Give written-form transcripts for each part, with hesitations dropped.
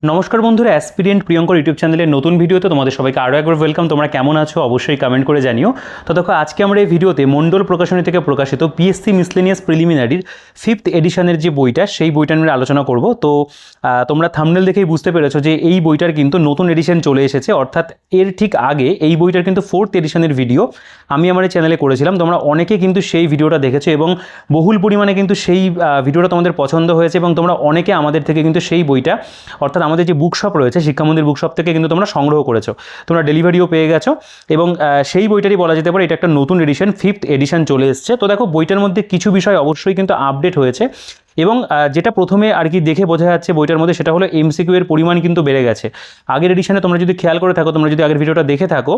নমস্কার বন্ধুরা, aspirant Priyankar YouTube চ্যানেলের নতুন ভিডিওতে তোমাদের সবাইকে আরও একবার ওয়েলকাম। তোমরা কেমন আছো অবশ্যই কমেন্ট করে জানিও। তো দেখো, আজকে আমরা এই ভিডিওতে মণ্ডল প্রকাশনী থেকে প্রকাশিত পিএসসি মিসলেনিয়াস প্রিলিমিনারির 5th এডিশনের যে বইটা, সেই বইটা নিয়ে আলোচনা করব। তো তোমরা থাম্বনেল দেখেই বুঝতে পেরেছো যে এই বইটার কিন্তু নতুন এডিশন চলে এসেছে, অর্থাৎ এর ঠিক আগে এই বইটার কিন্তু 4th এডিশনের ভিডিও আমি আমার চ্যানেলে করেছিলাম। তোমরা অনেকে কিন্তু সেই ভিডিওটা দেখেছো এবং বহুল পরিমাণে কিন্তু সেই ভিডিওটা তোমাদের পছন্দ হয়েছে এবং তোমরা অনেকে আমাদের থেকে কিন্তু সেই বইটা, অর্থাৎ আমাদের যে বুকশপ রয়েছে শিক্ষামন্দির বুকশপ থেকে কিন্তু তোমরা সংগ্রহ করেছো, তোমরা ডেলিভারিও পেয়ে গেছো এবং সেই বইটারই বলা যেতে পারে এটা একটা নতুন এডিশন, 5th এডিশন চলে এসেছে। তো দেখো, বইটার মধ্যে কিছু বিষয় অবশ্যই কিন্তু আপডেট হয়েছে এবং যেটা প্রথমে আর কি দেখে বোঝা যাচ্ছে বইটার মধ্যে, সেটা হলো এমসিকিউ এর পরিমাণ কিন্তু বেড়ে গেছে। আগের এডিশনে তোমরা যদি খেয়াল করে থাকো, তোমরা যদি আগের ভিডিওটা দেখে থাকো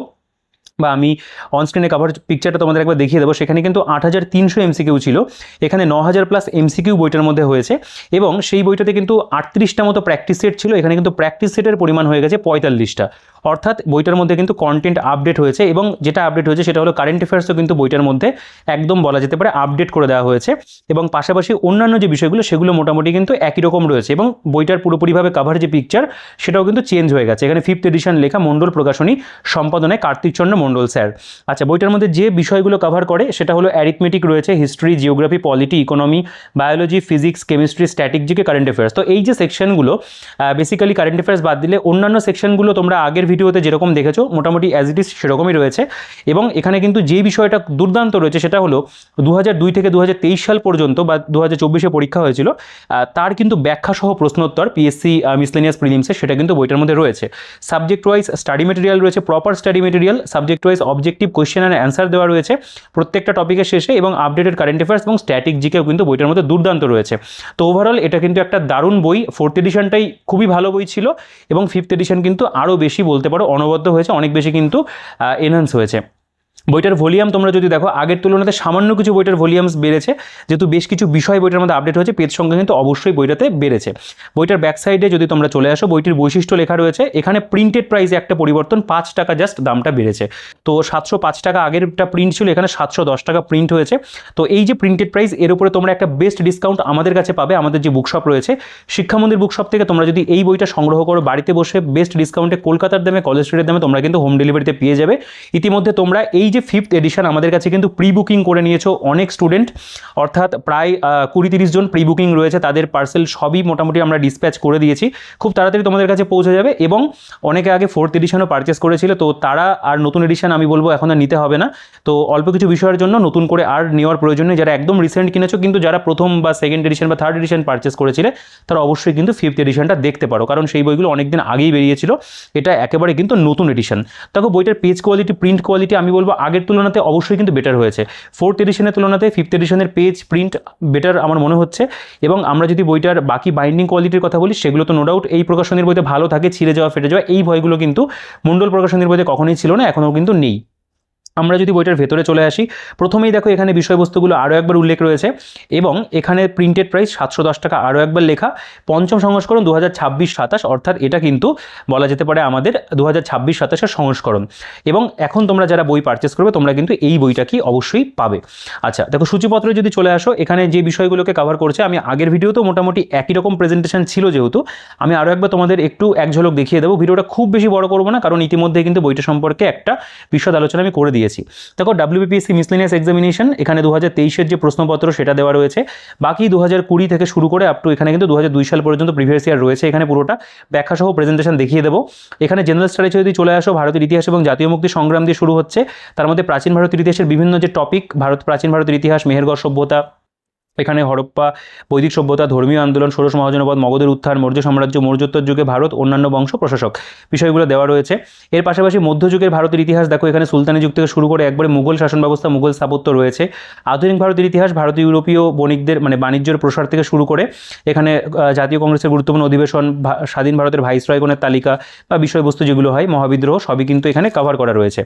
বা আমি অনস্ক্রিনে কভার পিকচারটা তোমাদের একবার দেখিয়ে দেবো, সেখানে কিন্তু 8300 এমসিকিউ ছিল, এখানে 9000 প্লাস এমসিকিউ বইটার মধ্যে হয়েছে এবং সেই বইটাতে কিন্তু 38টা মতো প্র্যাকটিস সেট ছিল, এখানে কিন্তু প্র্যাকটিস সেটের পরিমাণ হয়ে গেছে 45টা। অর্থাৎ বইটার মধ্যে কিন্তু কন্টেন্ট আপডেট হয়েছে এবং যেটা আপডেট হয়েছে সেটা হলো কারেন্ট অ্যাফেয়ার্সও কিন্তু বইটার মধ্যে একদম বলা যেতে পারে আপডেট করে দেওয়া হয়েছে এবং পাশাপাশি অন্যান্য যে বিষয়গুলো সেগুলো মোটামুটি কিন্তু একই রকম রয়েছে এবং বইটার পুরোপুরিভাবে কাভার যে পিকচার সেটাও কিন্তু চেঞ্জ হয়ে গেছে। এখানে 5th এডিশন লেখা, মণ্ডল প্রকাশনী, সম্পাদনায় কার্তিক চন্দ্র মণ্ডল স্যার। আচ্ছা, বইটার মধ্যে যে বিষয়গুলো কভার করে সেটা হলো অ্যারিথমেটিক রয়েছে, history, geography, polity, economy, biology, physics, chemistry, static GK, current affairs. তো এই যে সেকশনগুলো, বেসিক্যালি কারেন্ট অ্যাফেয়ার্স বাদ দিলে অন্যান্য সেকশনগুলো তোমরা আগের ভিডিওতে যেরকম দেখেছো মোটামুটি অ্যাজ ইট ইজ সেরকমই রয়েছে এবং এখানে কিন্তু যে বিষয়টা দুর্দান্ত রয়েছে সেটা হলো 2002 থেকে 2023 সাল পর্যন্ত বা 2024-এ পরীক্ষা হয়েছিল তার কিন্তু ব্যাখ্যা সহ প্রশ্নোত্তর পিএসসি মিসলেনিয়াস প্রিলিমসে, সেটা কিন্তু বইটার মধ্যে রয়েছে। সাবজেক্ট ওয়াইজ স্টাডি মেটেরিয়াল রয়েছে, proper study material, subject wise objective question and answer দেওয়া রয়েছে প্রত্যেকটা টপিকের শেষে এবং আপডেটেড কারেন্ট অ্যাফেয়ার্স এবং স্ট্যাটিক জিকেও কিন্তু বইটার মধ্যে দুর্দান্ত রয়েছে। তো ওভারঅল এটা কিন্তু একটা দারুণ বই। 4th এডিশনটাই খুবই ভালো বই ছিল এবং 5th এডিশন কিন্তু আরও বেশি বলতে পারো অনবদ্য হয়েছে, অনেক বেশি কিন্তু এনহান্স হয়েছে। বইটার ভলিউম তোমরা যদি দেখো আগের তুলনাতে সামান্য কিছু বইটার ভলিউমস বেড়েছে, যেহেতু বেশ কিছু বিষয় বইটার মধ্যে আপডেট হয়েছে, পেজ সংখ্যা কিন্তু অবশ্যই বইটাতে বেড়েছে। বইটার ব্যাক সাইডে যদি তোমরা চলে আসো, বইটির বৈশিষ্ট্য লেখা রয়েছে, এখানে প্রিন্টেড প্রাইসে একটা পরিবর্তন, 5 টাকা জাস্ট দামটা বেড়েছে। তো 705 টাকা আগেরটা প্রিন্ট ছিল, এখানে 710 টাকা প্রিন্ট হয়েছে। তো এই যে প্রিন্টেড প্রাইস, এর উপরে তোমরা একটা বেস্ট ডিসকাউন্ট আমাদের কাছে পাবে। আমাদের যে বুকশপ রয়েছে শিক্ষামন্দির বুকশপ থেকে তোমরা যদি এই বইটা সংগ্রহ করো বাড়িতে বসে বেস্ট ডিসকাউন্টে, কলকাতার দামে, কলেজ স্ট্রিটের দামে তোমরা কিন্তু হোম ডেলিভারিতে পেয়ে যাবে। ইতিমধ্যে তোমরা এই যে 5th এডিশন আমাদের কাছে কিন্তু প্রি বুকিং করে নিয়েছো অনেক স্টুডেন্ট, অর্থাৎ প্রায় 20-30 জন প্রি বুকিং রয়েছে, তাদের পার্সেল সবই মোটামুটি আমরা ডিসপ্যাচ করে দিয়েছি, খুব তাড়াতাড়ি তোমাদের কাছে পৌঁছে যাবে। এবং অনেকে আগে 4th এডিশনও পারচেস করেছিল, তো তারা আর নতুন এডিশন আমি বলবো এখন আর নিতে হবে না। তো অল্প কিছু বিষয়ের জন্য নতুন করে আর নেওয়ার প্রয়োজন নেই। যারা একদম রিসেন্ট কিনেছো, কিন্তু যারা প্রথম বা 2nd এডিশন বা 3rd এডিশন পারচেস করেছিলে, তারা অবশ্যই কিন্তু 5th এডিশনটা দেখতে পারো, কারণ সেই বইগুলো অনেকদিন আগেই বেরিয়েছিল, এটা একেবারে কিন্তু নতুন এডিশন। দেখো, বইটার পেজ কোয়ালিটি, প্রিন্ট কোয়ালিটি আমি বলবো আগের তুলনাতে অবশ্যই কিন্তু বেটার হয়েছে। 4th এডিশনের তুলনাতে 5th এডিশনের পেজ প্রিন্ট বেটার আমার মনে হচ্ছে। এবং আমরা যদি বইটার বাকি বাইন্ডিং কোয়ালিটির কথা বলি, সেগুলো তো নো ডাউট এই প্রকাশনীর বইতে ভালো থাকে, ছিঁড়ে যাওয়া, ফেটে যাওয়া এই ভয়গুলো কিন্তু মণ্ডল প্রকাশনীর বইতে কখনোই ছিল না, এখনও কিন্তু নেই। আমরা যদি বইটার ভেতরে চলে আসি, প্রথমেই দেখো এখানে বিষয়বস্তুগুলো আরও একবার উল্লেখ রয়েছে এবং এখানে প্রিন্টেড প্রাইস 710 টাকা আরও একবার লেখা, পঞ্চম সংস্করণ 2026-27, অর্থাৎ এটা কিন্তু বলা যেতে পারে আমাদের 2026-27-এর সংস্করণ। এবং এখন তোমরা যারা বই পারচেস করবে তোমরা কিন্তু এই বইটা কি অবশ্যই পাবে। আচ্ছা দেখো, সূচিপত্রে যদি চলে আসো, এখানে যে বিষয়গুলোকে কভার করছে, আমি আগের ভিডিওতেও মোটামুটি একই রকম প্রেজেন্টেশন ছিল, যেহেতু আমি আরও একবার তোমাদের একটু এক ঝলক দেখিয়ে দেবো। ভিডিওটা খুব বেশি বড় করবো না, কারণ ইতিমধ্যে কিন্তু বইটা সম্পর্কে একটা বিশদ আলোচনা আমি করে দিয়েছি। দেখো, WBPSC মিসলেনিয়াস এক্সামিনেশন, এখানে 2023-এর যে প্রশ্নপত্র সেটা দেওয়া রয়েছে, বাকি 2020 থেকে শুরু করে আপ টু এখানে কিন্তু 2002 সাল পর্যন্ত প্রিভিয়াস ইয়ার রয়েছে, এখানে পুরোটা ব্যাখ্যা সহ প্রেজেন্টেশন দেখিয়ে দেবো। এখানে জেনারেল স্টাডিজে যদি চলে আসো, ভারতের ইতিহাস এবং জাতীয় মুক্তি সংগ্রাম দিয়ে শুরু হচ্ছে, তার মধ্যে প্রাচীন ভারতের ইতিহাসের বিভিন্ন যে টপিক, প্রাচীন ভারতের ইতিহাস, মেহেরগড় সভ্যতা, এখানে হরপ্পা, বৈদিক সভ্যতা, ধর্মীয় আন্দোলন, ষোড়শ মহাজনপদ, মগধের উত্থান, মৌর্য সাম্রাজ্য, মৌর্যোত্তর যুগে ভারত, অন্যান্য বংশ, প্রশাসক, বিষয়গুলো দেওয়া রয়েছে। এর পাশাপাশি মধ্যযুগের ভারতের ইতিহাস, দেখো এখানে সুলতানি যুগ থেকে শুরু করে একবারে মুঘল শাসন ব্যবস্থা, মুঘল স্থাপত্য রয়েছে। আধুনিক ভারতের ইতিহাস, ভারতীয় ইউরোপীয় বণিকদের বাণিজ্যের প্রসার থেকে শুরু করে এখানে জাতীয় কংগ্রেসের গুরুত্বপূর্ণ অধিবেশন, স্বাধীন ভারতের ভাইসরয়গণের তালিকা বা বিষয়বস্তু যেগুলো হয়, মহাবিদ্রোহ, সবই কিন্তু এখানে কভার করা রয়েছে।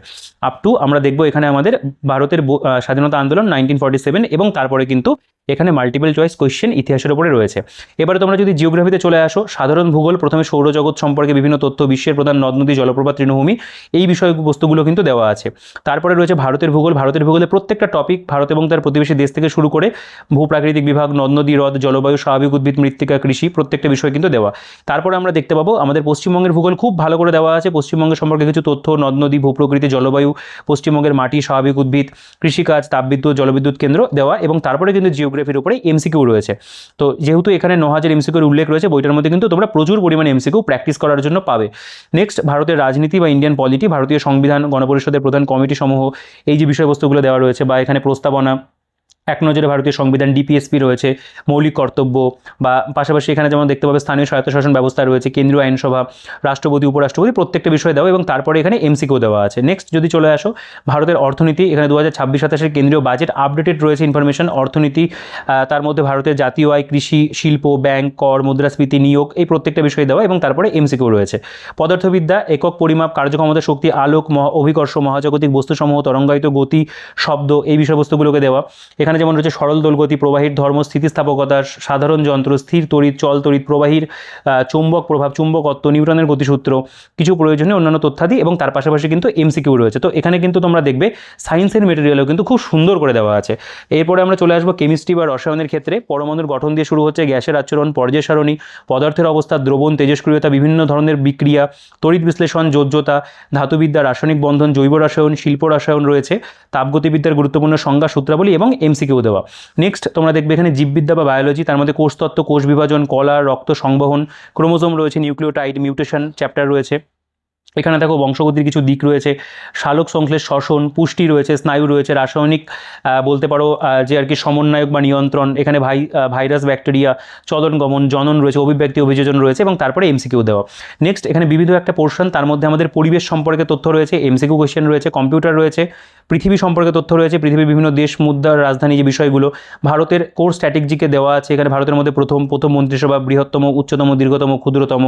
আপ টু আমরা দেখবো এখানে আমাদের ভারতের স্বাধীনতা আন্দোলন 1947 এবং তারপরে কিন্তু এখানে মাল্টিপল চয়েস কোয়েশ্চেন ইতিহাসের উপরে রয়েছে। এবারে তোমরা যদি জিওগ্রাফিতে চলে আসো, সাধারণ ভূগোল, প্রথমে সৌরজগৎ সম্পর্কে বিভিন্ন তথ্য, বিশ্বের প্রধান নদ নদী, জলপ্রপাত, তৃণভূমি, এই বিষয়বস্তুগুলো কিন্তু দেওয়া আছে। তারপরে রয়েছে ভারতের ভূগোল, ভারতের ভূগোলে প্রত্যেকটা টপিক, ভারত এবং তার প্রতিবেশী দেশ থেকে শুরু করে ভূপ্রাকৃতিক বিভাগ, নদ নদী, হ্রদ, জলবায়ু, স্বাভাবিক উদ্ভিদ, মৃত্তিকা, কৃষি, প্রত্যেকটা বিষয় কিন্তু দেওয়া। তারপরে আমরা দেখতে পাবো আমাদের পশ্চিমবঙ্গের ভূগোল খুব ভালো করে দেওয়া আছে। পশ্চিমবঙ্গের সম্পর্কে কিছু তথ্য, নদ নদী, ভূপ্রকৃতি, জলবায়ু, পশ্চিমবঙ্গের মাটি, স্বাভাবিক উদ্ভিদ, কৃষিকাজ, তাপবিদ্যুৎ, জলবিদ্যুৎ কেন্দ্র দেওয়া, এবং তারপরে কিন্তু জিওগ্রাফির উপরে এমসিকিউ রয়েছে। তো যেহেতু এখানে 9000 এমসিকিউর উল্লেখ রয়েছে, বইটার মধ্যে কিন্তু তোমরা প্রচুর পরিমাণে এমসিকিউ প্র্যাকটিস করার জন্য পাবে। নেক্সট, ভারতের রাজনীতি বা ইন্ডিয়ান পলিটি, ভারতীয় সংবিধান, গণপরিষদের প্রধান কমিটি সমূহ, এই যে বিষয়বস্তুগুলো দেওয়া রয়েছে, বা এখানে প্রস্তাবনা, এক নজরে ভারতীয় সংবিধান, ডিপিএসপি রয়েছে, মৌলিক কর্তব্য, বা পাশাপাশি এখানে যেমন দেখতে পাবে স্থানীয় স্বায়ত্তশাসন ব্যবস্থা রয়েছে, কেন্দ্রীয় আইনসভা, রাষ্ট্রপতি, উপরাষ্ট্রপতি, প্রত্যেকটা বিষয় দেওয়া, এবং তারপরে এখানে এমসিকিউ দেওয়া আছে। নেক্সট যদি চলে আসো, ভারতের অর্থনীতি, এখানে 2026-27 কেন্দ্রীয় বাজেট আপডেটেড রয়েছে ইনফরমেশন, অর্থনীতি, তার মধ্যে ভারতের জাতীয় আয়, কৃষি, শিল্প, ব্যাংক, কর, মুদ্রাস্ফীতি, নিয়োগ, এই প্রত্যেকটা বিষয় দেওয়া, এবং তারপরে এমসিকিউ রয়েছে। পদার্থবিদ্যা, একক পরিমাপ, কার্যক্ষমতা, শক্তি, আলোক, অভিকর্ষ, মহাজাগতিক বস্তুসমূহ, তরঙ্গায়িত গতি, শব্দ, এই বিষয়বস্তুগুলোকে দেওয়া। এখানে যেমন রয়েছে সরল দোলগতি, প্রবাহীর ধর্ম, স্থিতিস্থাপকতা, সাধারণ যন্ত্র, স্থির তড়িৎ, চল তড়িৎ, প্রবাহীর চৌম্বক প্রভাব, চুম্বকত্ব, নিউটনের গতিসূত্র, কিছু প্রয়োজনীয় অন্যান্য তথ্যাদি, এবং তার পাশাপাশি কিন্তু এমসিকিউ রয়েছে। তো এখানে কিন্তু তোমরা দেখবে সায়েন্সের মেটেরিয়ালও কিন্তু খুব সুন্দর করে দেওয়া আছে। এরপরে আমরা চলে আসবো কেমিস্ট্রি বা রসায়নের ক্ষেত্রে। পরমাণুর গঠন দিয়ে শুরু হচ্ছে, গ্যাসের আচরণ, পর্যায় সারণী, পদার্থের অবস্থা, দ্রবণ, তেজস্ক্রিয়তা, বিভিন্ন ধরনের বিক্রিয়া, তড়িৎ বিশ্লেষণ, যোজ্যতা, ধাতুবিদ্যা, রাসায়নিক বন্ধন, জৈব রসায়ন, শিল্প রসায়ন রয়েছে, তাপগতিবিদ্যার গুরুত্বপূর্ণ সংজ্ঞা, সূত্রাবলী, এবং এমসিকিউ দেওয়া। নেক্সট তোমরা দেখবে এখানে জীববিদ্যা বা বায়োলজি, তার মধ্যে কোষতত্ত্ব, কোষ বিভাজন, কলা, রক্ত সংবহন, ক্রোমোজোম রয়েছে, নিউক্লিওটাইড, মিউটেশন চ্যাপ্টার রয়েছে। এখানে দেখো বংশগতির কিছু দিক রয়েছে, সালোক সংশ্লেষ, শ্বসন, পুষ্টি রয়েছে, স্নায়ু রয়েছে, রাসায়নিক বলতে পারো যে আর কি সমন্বয়ক বা নিয়ন্ত্রণ, এখানে ভাইরাস, ব্যাকটেরিয়া, চলন গমন, জনন রয়েছে, অভিব্যক্তি, অভিযোজন রয়েছে, এবং তারপরে এমসিকিউ দেওয়া। নেক্সট এখানে বিবিধ একটা পোর্শন, তার মধ্যে আমাদের পরিবেশ সম্পর্কে তথ্য রয়েছে, এমসিকিউ কোয়েশ্চেন রয়েছে, কম্পিউটার রয়েছে, পৃথিবী সম্পর্কে তথ্য রয়েছে, পৃথিবীর বিভিন্ন দেশ, মুদ্রা, রাজধানী, যে বিষয়গুলো, ভারতের কোর স্ট্র্যাটেজিকে দেওয়া আছে। এখানে ভারতের মধ্যে প্রথম মন্ত্রিসভা, বৃহত্তম, উচ্চতম, দীর্ঘতম, ক্ষুদ্রতম,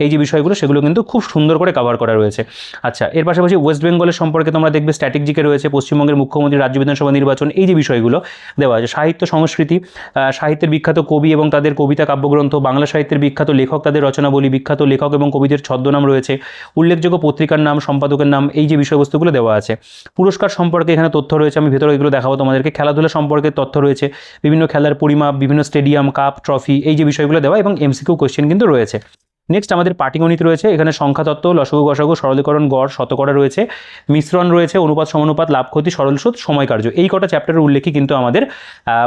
এই যে বিষয়গুলো, সেগুলো কিন্তু খুব সুন্দর করে কভার করা রয়েছে। আচ্ছা, এর পাশাপাশি ওয়েস্ট বেঙ্গলের সম্পর্কে তোমরা দেখবে স্ট্র্যাটেজিকে রয়েছে, পশ্চিমবঙ্গের মুখ্যমন্ত্রী, রাজ্য বিধানসভা নির্বাচন, এই যে বিষয়গুলো দেওয়া আছে। সাহিত্য, সংস্কৃতি, সাহিত্যের বিখ্যাত কবি এবং তাদের কবিতা, কাব্যগ্রন্থ, বাংলা সাহিত্যের বিখ্যাত লেখক, তাদের রচনাবলী, বিখ্যাত লেখক এবং কবিদের ছদ্মনাম রয়েছে, উল্লেখযোগ্য পত্রিকার নাম, সম্পাদকের নাম, এই যে বিষয়বস্তুগুলো দেওয়া আছে। পুরস্কার সম্পর্কে এখানে তথ্য রয়েছে, আমি ভেতরে এগুলো দেখাবো তোমাদেরকে। খেলাধুলা সম্পর্কে তথ্য রয়েছে, বিভিন্ন খেলার পরিমাপ, বিভিন্ন স্টেডিয়াম, কাপ, ট্রফি, এই যে বিষয়গুলো দেওয়া, এবং এমসিকিউ কোয়েশ্চেন কিন্তু রয়েছে। নেক্সট আমাদের পাটিগণিত রয়েছে, এখানে সংখ্যাতত্ত্ব, লসগু, গসাগু, সরলীকরণ, গড়, শতকরা রয়েছে, মিশ্রণ রয়েছে, অনুপাত, সমানুপাত, লাভ, ক্ষতি, সরল সুদ, সময় কার্য, এই কটা চ্যাপ্টারের উল্লেখই কিন্তু আমাদের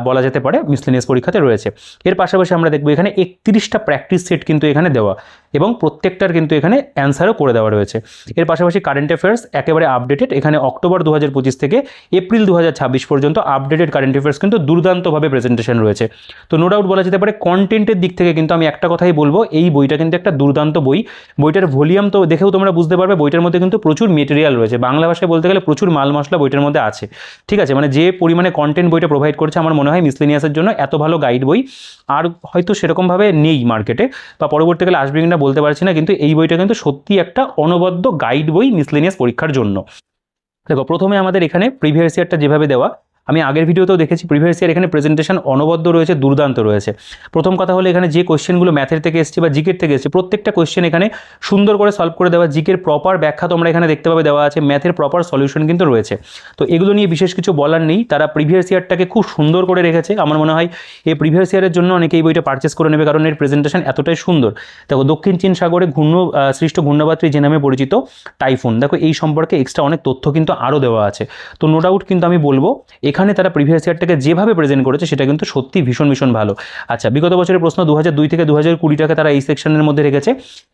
বলা যেতে পারে মিসলেনিয়াস পরীক্ষাতে রয়েছে। এর পাশাপাশি আমরা দেখব এখানে 31টা প্র্যাকটিস সেট কিন্তু এখানে দেওয়া, এবং প্রত্যেকটার কিন্তু এখানে অ্যান্সারও করে দেওয়া রয়েছে। এর পাশাপাশি কারেন্ট অ্যাফেয়ার্স একেবারে আপডেটেড, এখানে অক্টোবর 2025 থেকে এপ্রিল 2026 পর্যন্ত আপডেটেড কারেন্ট অ্যাফেয়ার্স কিন্তু দুর্দান্তভাবে প্রেজেন্টেশন রয়েছে। তো নো ডাউট বলা যেতে পারে কন্টেন্টের দিক থেকে কিন্তু আমি একটা কথাই বলবো, এই বইটা কিন্তু একটা দুর্দান্ত বই। বইটার ভলিউম তো দেখেও তোমরা বুঝতে পারবে, বইটার মধ্যে কিন্তু প্রচুর মেটেরিয়াল রয়েছে, বাংলা ভাষায় বলতে গেলে প্রচুর মাল মশলা বইটার মধ্যে আছে। ঠিক আছে, মানে যে পরিমাণে কন্টেন্ট বইটা প্রোভাইড করছে, আমার মনে হয় মিসলেনিয়াসের জন্য এত ভালো গাইড বই আর হয়তো সেরকমভাবে নেই মার্কেটে, বা পরবর্তীকালে আসবে কিনা বলতে পারছি না, কিন্তু এই বইটা কিন্তু সত্যি একটা অনবদ্য গাইড বই মিসলেনিয়াস পরীক্ষার জন্য। দেখো প্রথমে আমাদের এখানে প্রিভিয়াস ইয়ারটা যেভাবে দেওয়া, আমি আগের ভিডিওতেও দেখেছি, প্রিভিয়াস ইয়ার এখানে প্রেজেন্টেশন অনবদ্য রয়েছে, দুর্দান্ত রয়েছে। প্রথম কথা হলো এখানে যে কোয়েশ্চেনগুলো ম্যাথের থেকে এসছে বা জিকের থেকে এসছে, প্রত্যেকটা কোয়েশ্চেন এখানে সুন্দর করে সলভ করে দেওয়া, জিকের প্রপার ব্যাখ্যা তোমরা এখানে দেখতে পাবে দেওয়া আছে, ম্যাথের প্রপার সলিউশন কিন্তু রয়েছে। তো এগুলো নিয়ে বিশেষ কিছু বলার নেই, তারা প্রিভিয়াস ইয়ারটাকে খুব সুন্দর করে রেখেছে। আমার মনে হয় এই প্রিভিয়াস ইয়ারের জন্য অনেকে এই বইটা পারচেস করে নেবে, কারণ এর প্রেজেন্টেশন এতটাই সুন্দর। দেখো দক্ষিণ চীন সাগরে সৃষ্ট ঘূর্ণাবাত্রী যে নামে পরিচিত টাইফুন, দেখো এই সম্পর্কে এক্সট্রা অনেক তথ্য কিন্তু আরও দেওয়া আছে। তো নো ডাউট কিন্তু আমি বলবো এখানে তারা প্রিভিয়াস ইয়ারটাকে যেভাবে প্রেজেন্ট করেছে সেটা কিন্তু সত্যি ভীষণ ভীষণ ভালো। আচ্ছা, বিগত বছরের প্রশ্ন 2002 থেকে 2020টাকে তারা এই সেকশনের মধ্যে রেখেছে।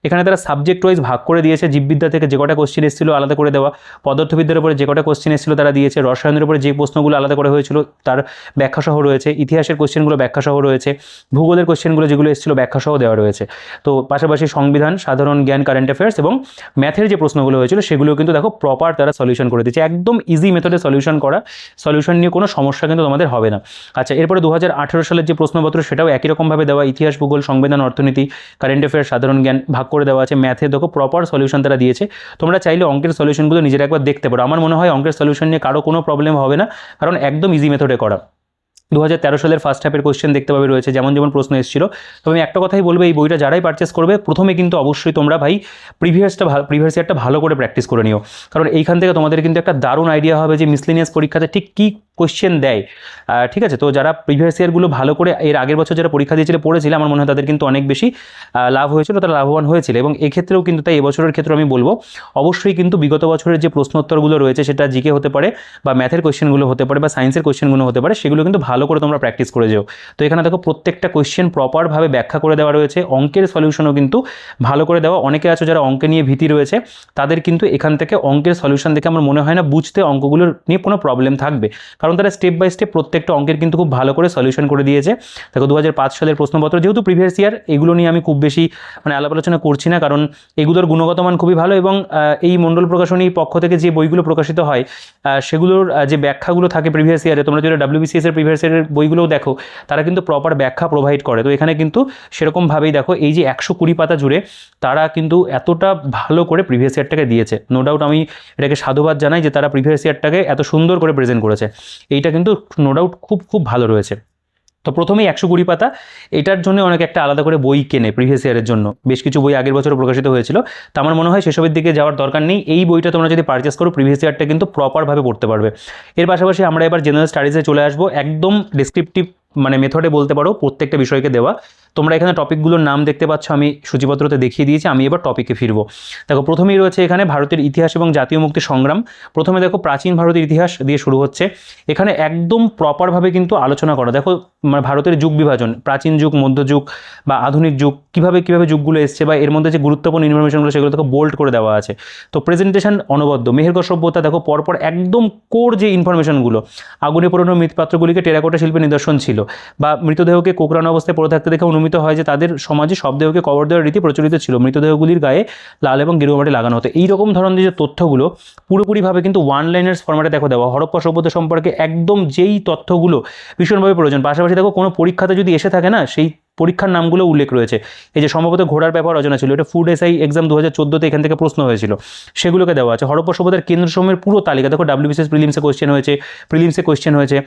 এখানে তারা সাবজেক্ট ওয়াইজ ভাগ করে দিয়েছে, জীববিদ্যা থেকে যে কটা কোশ্চেন এসেছিল আলাদা করে দেওয়া, পদার্থবিদ্যার উপরে যে কটা কোশ্চেন এসেছিল তারা দিয়েছে, রসায়নের উপরে যে প্রশ্নগুলো আলাদা করে হয়েছিল তার ব্যাখ্যাসহ রয়েছে, ইতিহাসের কোশ্চেনগুলো ব্যাখ্যাসহ রয়েছে, ভূগোলের কোশ্চেনগুলো যেগুলো এসেছিল ব্যাখ্যাসহ দেওয়া রয়েছে। তো পাশাপাশি সংবিধান, সাধারণ জ্ঞান, কারেন্ট অ্যাফেয়ার্স এবং ম্যাথের যে প্রশ্নগুলো হয়েছিল সেগুলো কিন্তু দেখো প্রপার তারা সলিউশন করে দিয়েছে, একদম ইজি মেথডে সলিউশন করা, সলিউশন নিয়ে কোনো সমস্যা কিন্তু তোমাদের হবে না। আচ্ছা, এরপরে 2018 সালের যে প্রশ্নপত্র সেটাও একই রকমভাবে দেওয়া, ইতিহাস, ভূগোল, সংবিধান, অর্থনীতি, কারেন্ট অ্যাফেয়ার্স, সাধারণ জ্ঞান ভাগ করে দেওয়া আছে। ম্যাথে দেখো প্রপার সলিউশন তারা দিয়েছে, তোমরা চাইলে অঙ্কের সলিউশনগুলো নিজেরা একবার দেখতে পারো। আমার মনে হয় অঙ্কের সলিউশন নিয়ে কারো কোনো প্রবলেম হবে না, কারণ একদম ইজি মেথডে করা। 2013 সালের ফার্স্ট হাফের কোশ্চেন দেখতে পাবে রয়েছে, যেমন যেমন প্রশ্ন এসেছিল। তবে আমি একটা কথাই বলবো, এই বইটা যারাই পারচেস করবে প্রথমে কিন্তু অবশ্যই তোমরা ভাই প্রিভিয়াস ইয়ারটা ভালো করে প্র্যাকটিস করে নিও, কারণ এইখান থেকে তোমাদের কিন্তু একটা দারুণ আইডিয়া হবে যে মিসলেনিয়াস পরীক্ষাতে ঠিক কী কোশ্চেন দেয়। ঠিক আছে, তো যারা প্রিভিয়াস ইয়ারগুলো ভালো করে এর আগের বছর যারা পরীক্ষা দিয়েছিল পড়েছিল, আমার মনে হয় তাদের কিন্তু অনেক বেশি লাভ হয়েছিল, তারা লাভবান হয়েছিল। এবং এক্ষেত্রেও কিন্তু তাই এবছরের ক্ষেত্রে আমি বলবো অবশ্যই কিন্তু বিগত বছরের যে প্রশ্নোত্তরগুলো রয়েছে, সেটা জিকে হতে পারে বা ম্যাথের কোশ্চেনগুলো হতে পারে বা সায়েন্সের কোশ্চেনগুলো হতে পারে, সেগুলো কিন্তু ভালো করে তোমরা প্র্যাকটিস করে যাও। তো এখানে দেখো প্রত্যেকটা কোশ্চেন প্রপারভাবে ব্যাখ্যা করে দেওয়া রয়েছে, অঙ্কের সলিউশনও কিন্তু ভালো করে দেওয়া। অনেকে আছো যারা অঙ্কে নিয়ে ভীতি রয়েছে, তাদের কিন্তু এখান থেকে অঙ্কের সলিউশন দেখে আমার মনে হয় না বুঝতে অঙ্কগুলোর নিয়ে কোনো প্রবলেম থাকবে, কারণ তারা স্টেপ বাই স্টেপ প্রত্যেকটা অঙ্কের কিন্তু খুব ভালো করে সলিউশন করে দিয়েছে। দেখো 2005 সালের প্রশ্নপত্র, যেহেতু প্রিভিয়াস ইয়ার, এগুলো নিয়ে আমি খুব বেশি আলাপ আলোচনা করছি না, কারণ এগুলোর গুণগত মান খুবই ভালো। এবং এই মণ্ডল প্রকাশনীর পক্ষ থেকে যে বইগুলো প্রকাশিত হয়, সেগুলোর যে ব্যাখ্যাগুলো থাকে প্রিভিয়াস ইয়ারে, তোমরা যদি WBCS এর প্রিভিয়াস ইয়ারের বইগুলোও দেখো, তারা কিন্তু প্রপার ব্যাখ্যা প্রোভাইড করে। তো এখানে কিন্তু সেরকমভাবেই দেখো এই যে 120 পাতা জুড়ে তারা কিন্তু এতটা ভালো করে প্রিভিয়াস ইয়ারটাকে দিয়েছে। নো ডাউট আমি এটাকে সাধুবাদ জানাই যে তারা প্রিভিয়াস ইয়ারটাকে এত সুন্দর করে প্রেজেন্ট করেছে। এইটা কিন্তু নো ডাউট খুব খুব ভালো রয়েছে। তো প্রথমেই 120 পাতা, এটার জন্য অনেক একটা আলাদা করে বই কেনে প্রিভিয়াস ইয়ারের জন্য, বেশ কিছু বই আগের বছরও প্রকাশিত হয়েছিল। তো আমার মনে হয় সেসবের দিকে যাওয়ার দরকার নেই, এই বইটা তোমরা যদি পারচেস করো প্রিভিয়াস ইয়ারটা কিন্তু প্রপারভাবে পড়তে পারবে। এর পাশাপাশি আমরা এবার জেনারেল স্টাডিজে চলে আসবো, একদম ডেসক্রিপটিভ মেথডে বলতে পারো প্রত্যেকটা বিষয়কে দেওয়া। তোমরা এখানে টপিকগুলোর নাম দেখতে পাচ্ছ, আমি সূচিপত্রতে দেখিয়ে দিয়েছি। আমি এবার টপিকে ফিরবো। দেখো প্রথমেই রয়েছে এখানে ভারতের ইতিহাস এবং জাতীয় মুক্তি সংগ্রাম। প্রথমে দেখো প্রাচীন ভারতের ইতিহাস দিয়ে শুরু হচ্ছে, এখানে একদম প্রপারভাবে কিন্তু আলোচনা করা। দেখো ভারতের যুগ বিভাজন, প্রাচীন যুগ, মধ্যযুগ বা আধুনিক যুগ, কীভাবে যুগগুলো এসছে বা এর মধ্যে যে গুরুত্বপূর্ণ ইনফরমেশনগুলো সেগুলো দেখো বোল্ড করে দেওয়া আছে। তো প্রেজেন্টেশন অনবদ্য। মেহেরগড় সভ্যতা দেখো পরপর একদম কোর যে ইনফরমেশনগুলো, আগুনে পোড়ানো মৃৎপাত্রগুলিকে টেরাকোটা শিল্পের নিদর্শন ছিল, বা মৃতদেহকে কোকড়ানো অবস্থায় পড়ে থাকতে দেখে অনুমিত হয় যে তাদের সমাজে শবদেহকে কবর দেওয়ার রীতি প্রচলিত ছিল, মৃতদেহগুলির গায়ে লাল এবং গেরুয়া মাটি লাগানো হতো। এইরকম ধরনের যে তথ্যগুলো পুরোপুরিভাবে কিন্তু ওয়ান লাইনার্স ফরম্যাটে দেখো দেওয়া। হরপ্পা সভ্যতা সম্পর্কে একদম যেই তথ্যগুলো ভীষণভাবে প্রয়োজন। পাশাপাশি দেখো কোনো পরীক্ষাতে যদি এসে থাকে না, সেই পরীক্ষার নামগুলো উল্লেখ রয়েছে। এই যে সম্ভবত ঘোড়ার ব্যাপার অজানা ছিল, এটা ফুড এসআই এক্সাম 2014-তে এখান থেকে প্রশ্ন হয়েছিল, সেগুলোকে দেওয়া আছে। হরপ্পা সভ্যতার কেন্দ্রসমূহের পুরো তালিকা দেখো, WBCS প্রিলিমসে কোয়েশ্চেন হয়েছে।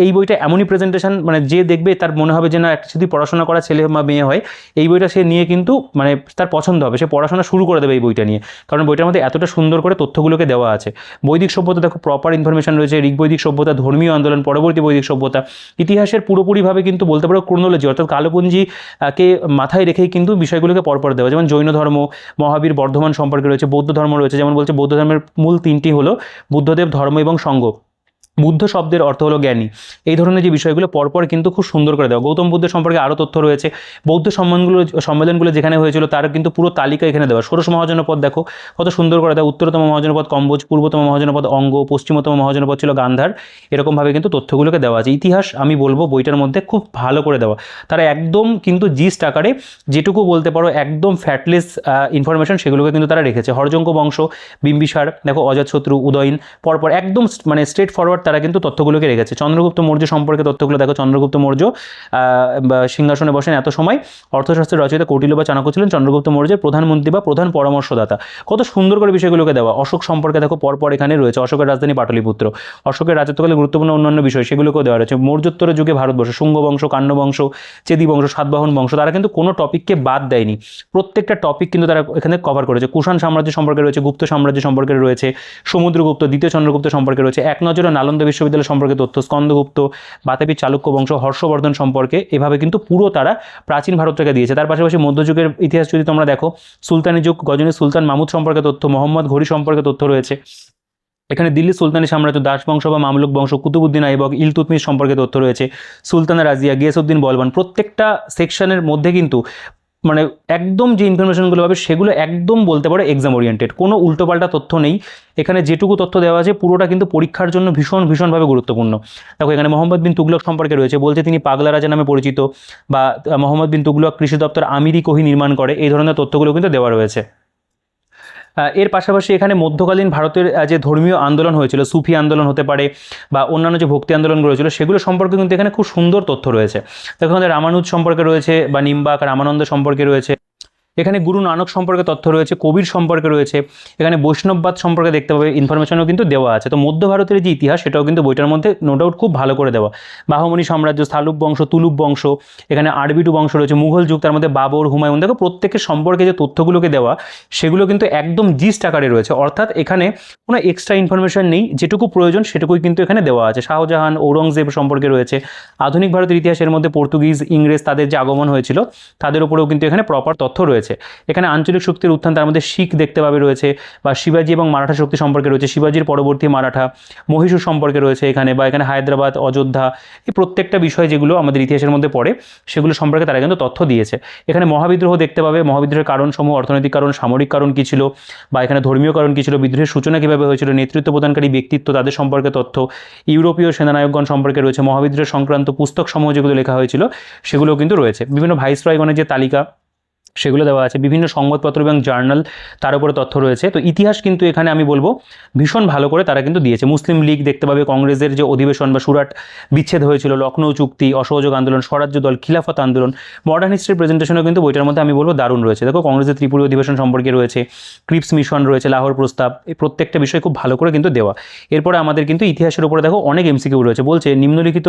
এই বইটা এমনই প্রেজেন্টেশন, যে দেখবে তার মনে হবে যে না, একটা যদি পড়াশোনা করা ছেলে বা মেয়ে হয়, এই বইটা সে নিয়ে কিন্তু তার পছন্দ হবে, সে পড়াশোনা শুরু করে দেবে এই বইটা নিয়ে, কারণ বইটার মধ্যে এতটা সুন্দর করে তথ্যগুলোকে দেওয়া আছে। বৈদিক সভ্যতা দেখো প্রপার ইনফরমেশন রয়েছে, ঋগ্বৈদিক সভ্যতা, ধর্মীয় আন্দোলন, পরবর্তী বৈদিক সভ্যতা, ইতিহাসের পুরোপুরিভাবে কিন্তু বলতে পারো ক্রোনোলজি অর্থাৎ কালপুঞ্জিকে মাথায় রেখেই কিন্তু বিষয়গুলোকে পরপর দেওয়া। যেমন জৈন ধর্ম, মহাবীর বর্ধমান সম্পর্কে রয়েছে, বৌদ্ধ ধর্ম রয়েছে। যেমন বলছে বৌদ্ধ ধর্মের মূল তিনটি হলো বুদ্ধদেব, ধর্ম এবং সঙ্ঘ। বুদ্ধ শব্দের অর্থ হলো জ্ঞানী। এই ধরনের যে বিষয়গুলো পরপর কিন্তু খুব সুন্দর করে দেওয়া। গৌতম বুদ্ধের সম্পর্কে আরও তথ্য রয়েছে। বৌদ্ধ সম্মেলনগুলো যেখানে হয়েছিল তার কিন্তু পুরো তালিকা এখানে দেওয়া। ষোড়শ মহাজনপদ দেখো কত সুন্দর করে দেওয়া। উত্তরতম মহাজনপদ কম্বোজ, পূর্বতম মহাজনপদ অঙ্গ, পশ্চিমতম মহাজনপদ ছিল গান্ধার। এরকমভাবে কিন্তু তথ্যগুলোকে দেওয়া আছে। ইতিহাস আমি বলবো বইটার মধ্যে খুব ভালো করে দেওয়া। তারা একদম কিন্তু জিস্ট আকারে যেটুকু বলতে পারো একদম ফ্যাটলেস ইনফরমেশন, সেগুলোকে কিন্তু তারা রেখেছে। হরজঙ্গ বংশ, বিম্বিসার দেখো, অজাতশত্রু, উদয়ন, পরপর একদম স্ট্রেট ফরওয়ার্ড তারা কিন্তু তথ্যগুলোকে রেখেছে। চন্দ্রগুপ্ত মৌর্য সম্পর্কে তথ্যগুলো দেখো, চন্দ্রগুপ্ত মৌর্য সিংহাসনে বসেন এত সময়। অর্থশাস্ত্রের রচয়িতা কৌটিল্য বা চাণক্য ছিলেন চন্দ্রগুপ্ত মৌর্যের প্রধানমন্ত্রী বা প্রধান পরামর্শদাতা। কত সুন্দর করে বিষয়গুলোকে দেওয়া। অশোক সম্পর্কে দেখো পরপর এখানে রয়েছে। অশোকের রাজধানী পাটলিপুত্র, অশোকের রাজত্বকালে গুরুত্বপূর্ণ অন্যান্য বিষয় সেগুলোকেও দেওয়া রয়েছে। মৌর্যোত্তর যুগে ভারতবর্ষ, শুঙ্গ বংশ, কাণ্ড বংশ, চেদি বংশ, সাতবাহন বংশ, তারা কিন্তু কোনো টপিককে বাদ দেয়নি। প্রত্যেকটা টপিক কিন্তু তারা এখানে কভার করেছে। কুষাণ সাম্রাজ্য সম্পর্কে রয়েছে, গুপ্ত সাম্রাজ্য সম্পর্কে রয়েছে, সমুদ্রগুপ্ত, দ্বিতীয় চন্দ্রগুপ্ত সম্পর্কে রয়েছে, এক নজরে নালন্দা বিশ্ববিদ্যালয় সম্পর্কে তথ্য, স্কন্দগুপ্ত, বাতাপি চালুক্য বংশ, হর্ষবর্ধন সম্পর্কে, এভাবে কিন্তু পুরো তারা প্রাচীন ভারতটাকে দিয়েছে। তার পাশাপাশি মধ্যযুগের ইতিহাস যদি তোমরা দেখো, সুলতানি যুগ, গজনী সুলতান মাহমুদ সম্পর্কে তথ্য, মোহাম্মদ ঘড়ি সম্পর্কে তথ্য রয়েছে। এখানে দিল্লি সুলতানি সাম্রাজ্য, দাস বংশ বা মামলুক বংশ, কুতুবুদ্দিন আইবক, ইলতুৎমিশ সম্পর্কে তথ্য রয়েছে, সুলতানা রাজিয়া, গিয়াসউদ্দিন বলবান। প্রত্যেকটা সেকশনের মধ্যে কিন্তু একদম যে ইনফরমেশনগুলো পাবে সেগুলো একদম বলতে পারো এক্সাম ওরিয়েন্টেড, কোনো উল্টোপাল্টা তথ্য নেই। এখানে যেটুকু তথ্য দেওয়া আছে পুরোটা কিন্তু পরীক্ষার জন্য ভীষণভাবে গুরুত্বপূর্ণ। দেখো এখানে মোহাম্মদ বিন তুগলক সম্পর্কে রয়েছে, বলছে তিনি পাগলা রাজা নামে পরিচিত, বা মোহাম্মদ বিন তুগলক কৃষি দপ্তর আমিরি কোহি নির্মাণ করে। এই ধরনের তথ্যগুলো কিন্তু দেওয়া রয়েছে। এর পাশাপাশি এখানে মধ্যকালীন ভারতের যে ধর্মীয় আন্দোলন হয়েছিল, সুফি আন্দোলন হতে পারে বা অন্যান্য যে ভক্তি আন্দোলনগুলো ছিল, সেগুলো সম্পর্কে কিন্তু এখানে খুব সুন্দর তথ্য রয়েছে। দেখো আমাদের রামানুজ সম্পর্কে রয়েছে, বা নিম্বাক রামানন্দ সম্পর্কে রয়েছে। এখানে গুরু নানক সম্পর্কে তথ্য রয়েছে, কবির সম্পর্কে রয়েছে, এখানে বৈষ্ণববাদ সম্পর্কে দেখতে পাবে ইনফরমেশনও কিন্তু দেওয়া আছে। তো মধ্য ভারতের যে ইতিহাস সেটাও কিন্তু বইটার মধ্যে নো ডাউট খুব ভালো করে দেওয়া। বাহমনি সাম্রাজ্য, স্থালুপ বংশ, তুলুপ বংশ, এখানে আরবিটু বংশ রয়েছে, মুঘল যুগ, তার মধ্যে বাবর, হুমায়ুন, দেখো প্রত্যেকের সম্পর্কে যে তথ্যগুলোকে দেওয়া সেগুলো কিন্তু একদম জিস্ট আকারে রয়েছে, অর্থাৎ এখানে কোনো এক্সট্রা ইনফরমেশন নেই, যেটুকু প্রয়োজন সেটুকুই কিন্তু এখানে দেওয়া আছে। শাহজাহান, ঔরঙ্গজেব সম্পর্কে রয়েছে, আধুনিক ভারতের ইতিহাসের মধ্যে পর্তুগিজ, ইংরেজ তাদের যে আগমন হয়েছিল তাদের উপরেও কিন্তু এখানে প্রপার তথ্য রয়েছে। এখানে আঞ্চলিক শক্তির উত্থান, তার মধ্যে শিখ দেখতে পাবে রয়েছে, বা শিবাজি এবং মারাঠা শক্তি সম্পর্কে রয়েছে, শিবাজির পরবর্তী মারাঠা, মহীশূর সম্পর্কে রয়েছে এখানে, বা এখানে হায়দ্রাবাদ, অযোধ্যা, এই প্রত্যেকটা বিষয় যেগুলো আমাদের ইতিহাসের মধ্যে পড়ে সেগুলো সম্পর্কে তারা কিন্তু তথ্য দিয়েছে। এখানে মহাবিদ্রোহ দেখতে পাবে, মহাবিদ্রোহের কারণসমূহ, অর্থনৈতিক কারণ, সামরিক কারণ কী ছিল, বা এখানে ধর্মীয় কারণ কী ছিল, বিদ্রোহের সূচনা কীভাবে হয়েছিল, নেতৃত্ব প্রদানকারী ব্যক্তিত্ব তাদের সম্পর্কে তথ্য, ইউরোপীয় সেনানায়কগণ সম্পর্কে রয়েছে, মহাবিদ্রোহ সংক্রান্ত পুস্তকসমূহ যেগুলো লেখা হয়েছিল সেগুলো কিন্তু রয়েছে, বিভিন্ন ভাইসরয়গণের যে তালিকা সেগুলো দেওয়া আছে, বিভিন্ন সংবাদপত্র এবং জার্নাল তার উপরে তথ্য রয়েছে। তো ইতিহাস কিন্তু এখানে আমি বলবো ভীষণ ভালো করে তারা কিন্তু দিয়েছে। মুসলিম লীগ দেখতে পাবে, কংগ্রেসের যে অধিবেশন বা সুরাট বিচ্ছেদ হয়েছিল, লখনৌ চুক্তি, অসহযোগ আন্দোলন, স্বরাজ্য দল, খিলাফত আন্দোলন, মডার্ন হিস্ট্রির প্রেজেন্টেশনও কিন্তু বইটার মধ্যে আমি বলবো দারুণ রয়েছে। দেখো কংগ্রেসের ত্রিপুরী অধিবেশন সম্পর্কে রয়েছে, ক্রিপস মিশন রয়েছে, লাহোর প্রস্তাব, এই প্রত্যেকটা বিষয় খুব ভালো করে কিন্তু দেওয়া। এরপরে আমাদের কিন্তু ইতিহাসের উপরে দেখো অনেক এমসিকিউ রয়েছে, বলছে নিম্নলিখিত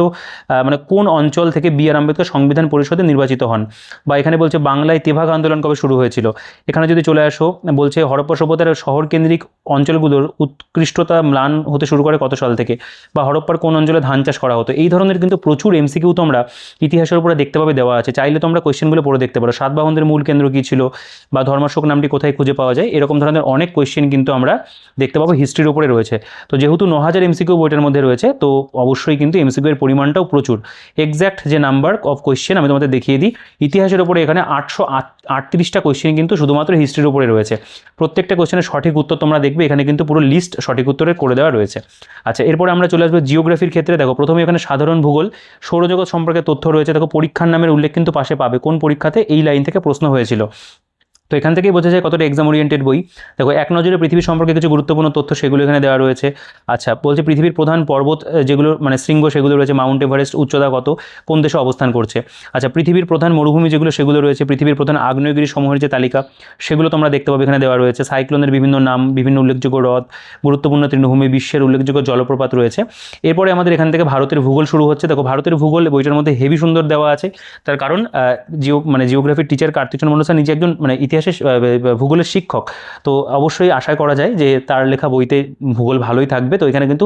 মানে কোন অঞ্চল থেকে বি.আর. আম্বেদকর সংবিধান পরিষদে নির্বাচিত হন, বা এখানে বলছে বাংলায় তেভাগ আন্দোলন কবে শুরু হয়েছিল। এখানে যদি চলে আসো, বলছে হরপ্পা সভ্যতার শহর কেন্দ্রিক অঞ্চলগুলোর উৎকৃষ্টতা ম্লান হতে শুরু করে কত সাল থেকে, বা হরপ্পার কোন অঞ্চলে ধান চাষ করা হতো। এই ধরনের কিন্তু প্রচুর এমসিকিউ তোমরা ইতিহাসের উপরে দেখতে পাবে দেওয়া আছে, চাইলে তোমরা কোয়েশ্চেনগুলো পড়ে দেখতে পারো। সাতবাহনদের মূল কেন্দ্র কী ছিল, বা ধর্মাশোক নামটি কোথায় খুঁজে পাওয়া যায়, এরকম ধরনের অনেক কোয়েশ্চেন কিন্তু আমরা দেখতে পাবো হিস্ট্রির উপরে রয়েছে। তো যেহেতু 9000 এমসিকিউ বইটার মধ্যে রয়েছে, তো অবশ্যই কিন্তু এমসিকিউ এর পরিমাণটাও প্রচুর। এক্স্যাক্ট যে নাম্বার অফ কোয়েশ্চেন আমি তোমাদের দেখিয়ে দিই, ইতিহাসের উপরে এখানে 838টা কোয়েশ্চেন কিন্তু শুধুমাত্র হিস্ট্রির উপরে রয়েছে। প্রত্যেকটা কোয়েশ্চেনের সঠিক উত্তর তোমরা দেখবে এখানে কিন্তু পুরো লিস্ট সঠিক উত্তরের করে দেওয়া রয়েছে। আচ্ছা, এরপরে আমরা চলে আসবো জিওগ্রাফির ক্ষেত্রে। দেখো প্রথমে এখানে সাধারণ ভূগোল, সৌরজগৎ সম্পর্কে তথ্য রয়েছে। দেখো পরীক্ষার নামের উল্লেখ কিন্তু পাশে পাবে, কোন পরীক্ষাতে এই লাইন থেকে প্রশ্ন হয়েছিল। তো এখান থেকেই বোঝা যায় কতটা এক্সাম ওরিয়েন্টেড বই। দেখো এক নজরে পৃথিবী সম্পর্কে কিছু গুরুত্বপূর্ণ তথ্য সেগুলো এখানে দেওয়া রয়েছে। আচ্ছা, বলছে পৃথিবীর প্রধান পর্বত যেগুলো মানে শৃঙ্গ সেগুলো রয়েছে, মাউন্ট এভারেস্ট উচ্চতা কত, কোন দেশে অবস্থান করছে। আচ্ছা, পৃথিবীর প্রধান মরুভূমি যেগুলো সেগুলো রয়েছে, পৃথিবীর প্রধান আগ্নেয়গিরি সমূহের যে তালিকা সেগুলো তোমরা দেখতে পাবে এখানে দেওয়া রয়েছে। সাইক্লোনের বিভিন্ন নাম, বিভিন্ন উল্লেখযোগ্য হ্রদ, গুরুত্বপূর্ণ তৃণভূমি, বিশ্বের উল্লেখযোগ্য জলপ্রপাত রয়েছে। এরপরে আমাদের এখান থেকে ভারতের ভূগোল শুরু হচ্ছে। দেখো ভারতের ভূগোল বইটার মধ্যে হেভি সুন্দর দেওয়া আছে, তার কারণ জিওগ্রাফির টিচার কার্তিকচন্দ্র মন্ডল নিজে একজন মানে ইতিহাসের ভূগোলের শিক্ষক, তো অবশ্যই আশা করা যায় যে তার লেখা বইতে ভূগোল ভালোই থাকবে। তো এখানে কিন্তু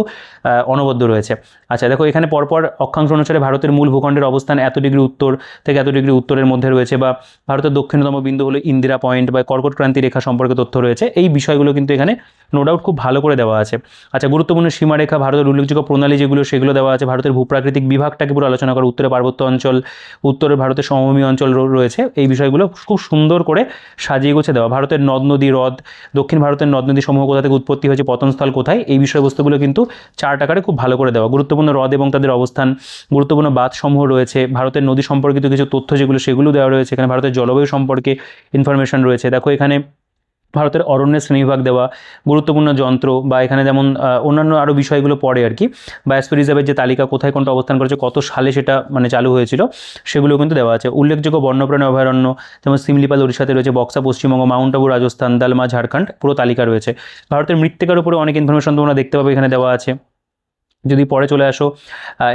অনবদ্য রয়েছে। আচ্ছা দেখো এখানে পরপর অক্ষাংশ অনুসারে ভারতের মূল ভূখণ্ডের অবস্থান এত ডিগ্রি উত্তর থেকে এত ডিগ্রি উত্তরের মধ্যে রয়েছে, বা ভারতের দক্ষিণতম বিন্দু হলো ইন্দিরা পয়েন্ট বা কর্কট ক্রান্তি রেখা সম্পর্কে তথ্য রয়েছে। এই বিষয়গুলো কিন্তু এখানে নো ডাউট খুব ভালো করে দেওয়া আছে। আচ্ছা, গুরুত্বপূর্ণ সীমারেখা, ভারতের উল্লেখযোগ্য প্রণালী যেগুলো সেগুলো দেওয়া আছে। ভারতের ভূপ্রাকৃতিক বিভাগটাকে পুরো আলোচনা করা, উত্তরে পার্বত্য অঞ্চল, উত্তরে ভারতের সমভূমি অঞ্চল রয়েছে, এই বিষয়গুলো খুব সুন্দর করে সাজিয়ে গুছে দেওয়া। ভারতের নদ নদী হ্রদ, দক্ষিণ ভারতের নদ নদী সমূহ কোথা থেকে উৎপত্তি হয়েছে, পতনস্থল কোথায়, এই বিষয়বস্তুগুলো কিন্তু চার্ট আকারে খুব ভালো করে দেওয়া। গুরুত্বপূর্ণ হ্রদ এবং তাদের অবস্থান, গুরুত্বপূর্ণ বাঁধ সমূহ রয়েছে, ভারতের নদী সম্পর্কিত কিছু তথ্য যেগুলো সেগুলো দেওয়া রয়েছে। এখানে ভারতের জলবায়ু সম্পর্কে ইনফরমেশন রয়েছে। দেখো এখানে ভারতের অরণ্যের শ্রেণীবিভাগ দেওয়া, গুরুত্বপূর্ণ যন্ত্র, বা এখানে যেমন অন্যান্য আরও বিষয়গুলো পড়ে আর কি। বায়োস্ফিয়ার রিজার্ভের যে তালিকা কোথায় কোনটা অবস্থান করেছে, কত সালে সেটা মানে চালু হয়েছিল, সেগুলো কিন্তু দেওয়া আছে। উল্লেখযোগ্য বন্যপ্রাণী অভয়ারণ্য যেমন সিমলিপাল উড়িষ্যাতে রয়েছে, বক্সা পশ্চিমবঙ্গ, মাউন্ট আবু রাজস্থান, দালমা ঝাড়খণ্ড, পুরো তালিকা রয়েছে। ভারতের মৃত্তিকার উপরে অনেক ইনফরমেশন তোমরা দেখতে পাবে এখানে দেওয়া আছে। যদি পরে চলে আসো,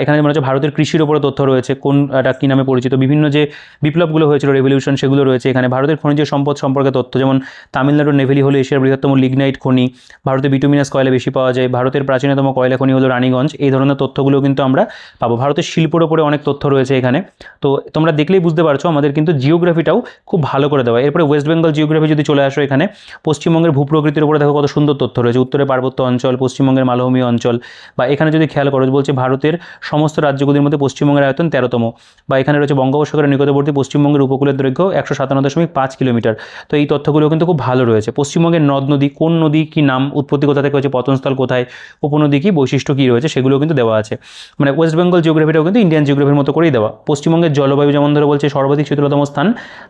এখানে মনে হচ্ছে ভারতের কৃষির ওপরে তথ্য রয়েছে, কোনটা কী নামে পরিচিত, বিভিন্ন যে বিপ্লবগুলো হয়েছিল রেভলিউশন সেগুলো রয়েছে এখানে। ভারতের খনিজ সম্পদ সম্পর্কে তথ্য, যেমন তামিলনাড়ুর নেভেলি হলো এশিয়ার বৃহত্তম লিগনাইট খনি, ভারতে বিটুমিনাস কয়লা বেশি পাওয়া যায়, ভারতের প্রাচীনতম কয়লা খনি হলো রানীগঞ্জ, এই ধরনের তথ্যগুলো কিন্তু আমরা পাবো। ভারতের শিল্পের ওপরে অনেক তথ্য রয়েছে এখানে। তো তোমরা দেখলেই বুঝতে পারছো আমাদের কিন্তু জিওগ্রাফিটাও খুব ভালো করে দেওয়া। এরপরে ওয়েস্ট বেঙ্গল জিওগ্রাফি যদি চলে আসো, এখানে পশ্চিমবঙ্গের ভূপ্রকৃতির উপরে দেখো কত সুন্দর তথ্য রয়েছে। উত্তরে পার্বত্য অঞ্চল, পশ্চিমবঙ্গের মালভূমি অঞ্চল, বা এখানে যদি খেয়াল করো বলছে ভারতের সমস্ত রাজ্যগুলির মধ্যে পশ্চিমবঙ্গের আয়তন 13তম, বা এখানে রয়েছে বঙ্গোপসাগরের নিকটবর্তী পশ্চিমবঙ্গের উপকূলের দৈর্ঘ্য 157.5 কিলোমিটার। তো এই তথ্যগুলো কিন্তু খুব ভালো রয়েছে। পশ্চিমবঙ্গের নদ নদী, কোন নদী কী নাম, উৎপত্তি কোথা থেকে হয়েছে, পতনস্থল কোথায়, উপনদী কী, বৈশিষ্ট্য কী রয়েছে, সেগুলো কিন্তু দেওয়া আছে। মানে ওয়েস্ট বেঙ্গল জিওগ্রাফিটাও কিন্তু ইন্ডিয়ান জিওগ্রাফির মতো করেই দেওয়া। পশ্চিমবঙ্গের জলবায়ু যেমন ধরে বলছে সর্বাধিক শীতলতম স্থান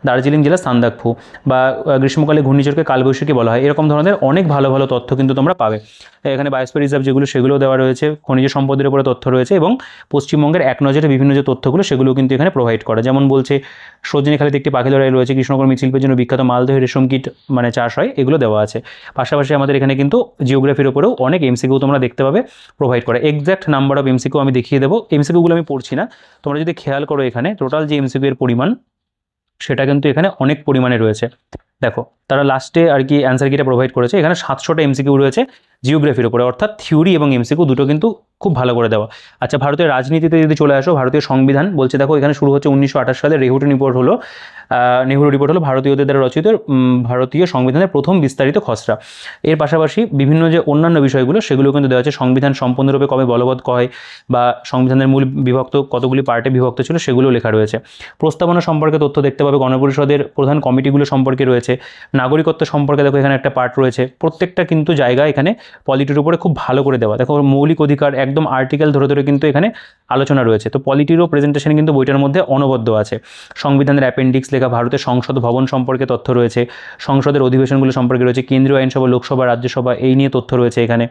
দার্জিলিং জেলার সান্দাকফু, বা গ্রীষ্মকালে ঘূর্ণিঝড়কে কালবৈশাখী বলা হয়। এরকম ধরনের অনেক ভালো ভালো তথ্য কিন্তু তোমরা পাবে এখানে। বায়োস্ফিয়ার রিজার্ভ যেগুলো সেগুলো দেওয়া রয়েছে, খনিজ খনিজ সম্পদের উপরে তথ্য রয়েছে এবং পশ্চিমবঙ্গের এক নজরে বিভিন্ন যে তথ্যগুলো সেগুলো কিন্তু এখানে প্রোভাইড করে। যেমন বলছে সজনেখালিতে একটি পাখি লড়াই রয়েছে, কৃষ্ণনগর মৃৎশিল্পের জন্য বিখ্যাত মালদহ রেশম কীট মানে চাষ হয়, এগুলো দেওয়া আছে। পাশাপাশি আমাদের এখানে কিন্তু জিওগ্রাফির উপরেও অনেক এমসিকিউ তোমরা দেখতে পাবে প্রোভাইড করে। এক্স্যাক্ট নাম্বার অফ এমসিকিউ আমি দেখিয়ে দেবো, এমসিকিউগুলো আমি পড়ছি না, তোমরা যদি খেয়াল করো এখানে টোটাল যে এমসিকিউ এর পরিমাণ সেটা কিন্তু এখানে অনেক পরিমাণে রয়েছে। দেখো তারা লাস্টে আর কি অ্যান্সার কিটা প্রোভাইড করেছে, এখানে 700টা এমসিকিউ রয়েছে জিওগ্রাফির উপরে, অর্থাৎ থিওরি এবং এমসিকিউ দুটো কিন্তু খুব ভালো করে দেওয়া। আচ্ছা, ভারতের রাজনীতিতে যদি চলে আসো, ভারতীয় সংবিধান বলছে, দেখো এখানে শুরু হচ্ছে 1928 সালে নেহরু রিপোর্ট হলো ভারতীয়দের দ্বারা রচিত ভারতীয় সংবিধানের প্রথম বিস্তারিত খসড়া। এর পাশাপাশি বিভিন্ন যে অন্যান্য বিষয়গুলো সেগুলো কিন্তু দেওয়া আছে। সংবিধান সম্পূর্ণরূপে কবে বলবৎ হয় বা সংবিধানের মূল বিভক্ত কতগুলি পার্টে বিভক্ত ছিল সেগুলো লেখা রয়েছে। প্রস্তাবনা সম্পর্কে তথ্য দেখতে পাবে, গণপরিষদের প্রধান কমিটিগুলো সম্পর্কে রয়েছে, নাগরিকত্ব সম্পর্কে দেখো এখানে একটা পার্ট রয়েছে। প্রত্যেকটা কিন্তু জায়গা এখানে পলিটির উপরে খুব ভালো করে দেওয়া। দেখো মৌলিক অধিকার একদম আর্টিকেল ধরে ধরে কিন্তু এখানে আলোচনা রয়েছে। তো পলিটিরও প্রেজেন্টেশন কিন্তু বইটার মধ্যে অনবদ্য আছে। সংবিধানের অ্যাপেন্ডিক্স লেখা, ভারতের সংসদ ভবন সম্পর্কে তথ্য রয়েছে, সংসদের অধিবেশনগুলো সম্পর্কে রয়েছে, কেন্দ্রীয় আইনসভা, লোকসভা, রাজ্যসভা এই নিয়ে তথ্য রয়েছে এখানে।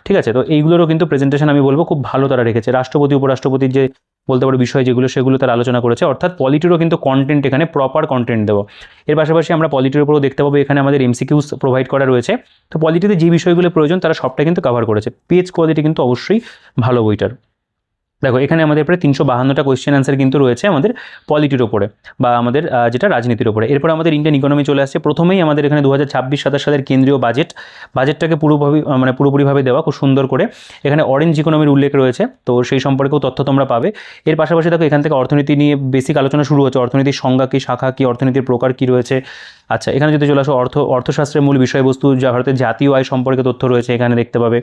ঠিক আছে, তো এইগুলোরও কিন্তু প্রেজেন্টেশন আমি বলবো খুব ভালো তারা রেখেছে। রাষ্ট্রপতি উপরাষ্ট্রপতির যে বলতে পারো বিষয় যেগুলো সেগুলো তারা আলোচনা করেছে, অর্থাৎ পলিটিরও কিন্তু কন্টেন্ট এখানে প্রপার কন্টেন্ট দেবো। এর পাশাপাশি আমরা পলিটির উপরেও দেখতে পাবো এখানে আমাদের এমসিকিউস প্রোভাইড করা রয়েছে। তো পলিটিতে যে বিষয়গুলো প্রয়োজন তারা সবটা কিন্তু কভার করেছে। পেজ কোয়ালিটি কিন্তু অবশ্যই ভালো বইটার। দেখো এখানে আমাদের প্রায় 352টা কোয়েশ্চেন অ্যান্সার কিন্তু রয়েছে আমাদের পলিটির ওপরে বা আমাদের যেটা রাজনীতির ওপরে। এরপর আমাদের ইন্ডিয়ান ইকোনমি চলে আসছে। প্রথমেই আমাদের এখানে 2026-27 সালের কেন্দ্রীয় বাজেটটাকে পুরোপুরিভাবে দেওয়া খুব সুন্দর করে। এখানে অরেঞ্জ ইকোনমির উল্লেখ রয়েছে, তো সেই সম্পর্কেও তথ্য তোমরা পাবে। এর পাশাপাশি দেখো এখান থেকে অর্থনীতি নিয়ে বেসিক আলোচনা শুরু হচ্ছে, অর্থনীতির সংজ্ঞা কী, শাখা কী, অর্থনীতির প্রকার কী রয়েছে। আচ্ছা, এখানে যদি চলে আসো অর্থশাস্ত্রের মূল বিষয়বস্তু, যা ভারতের জাতীয় আয় সম্পর্কে তথ্য রয়েছে এখানে দেখতে পাবে।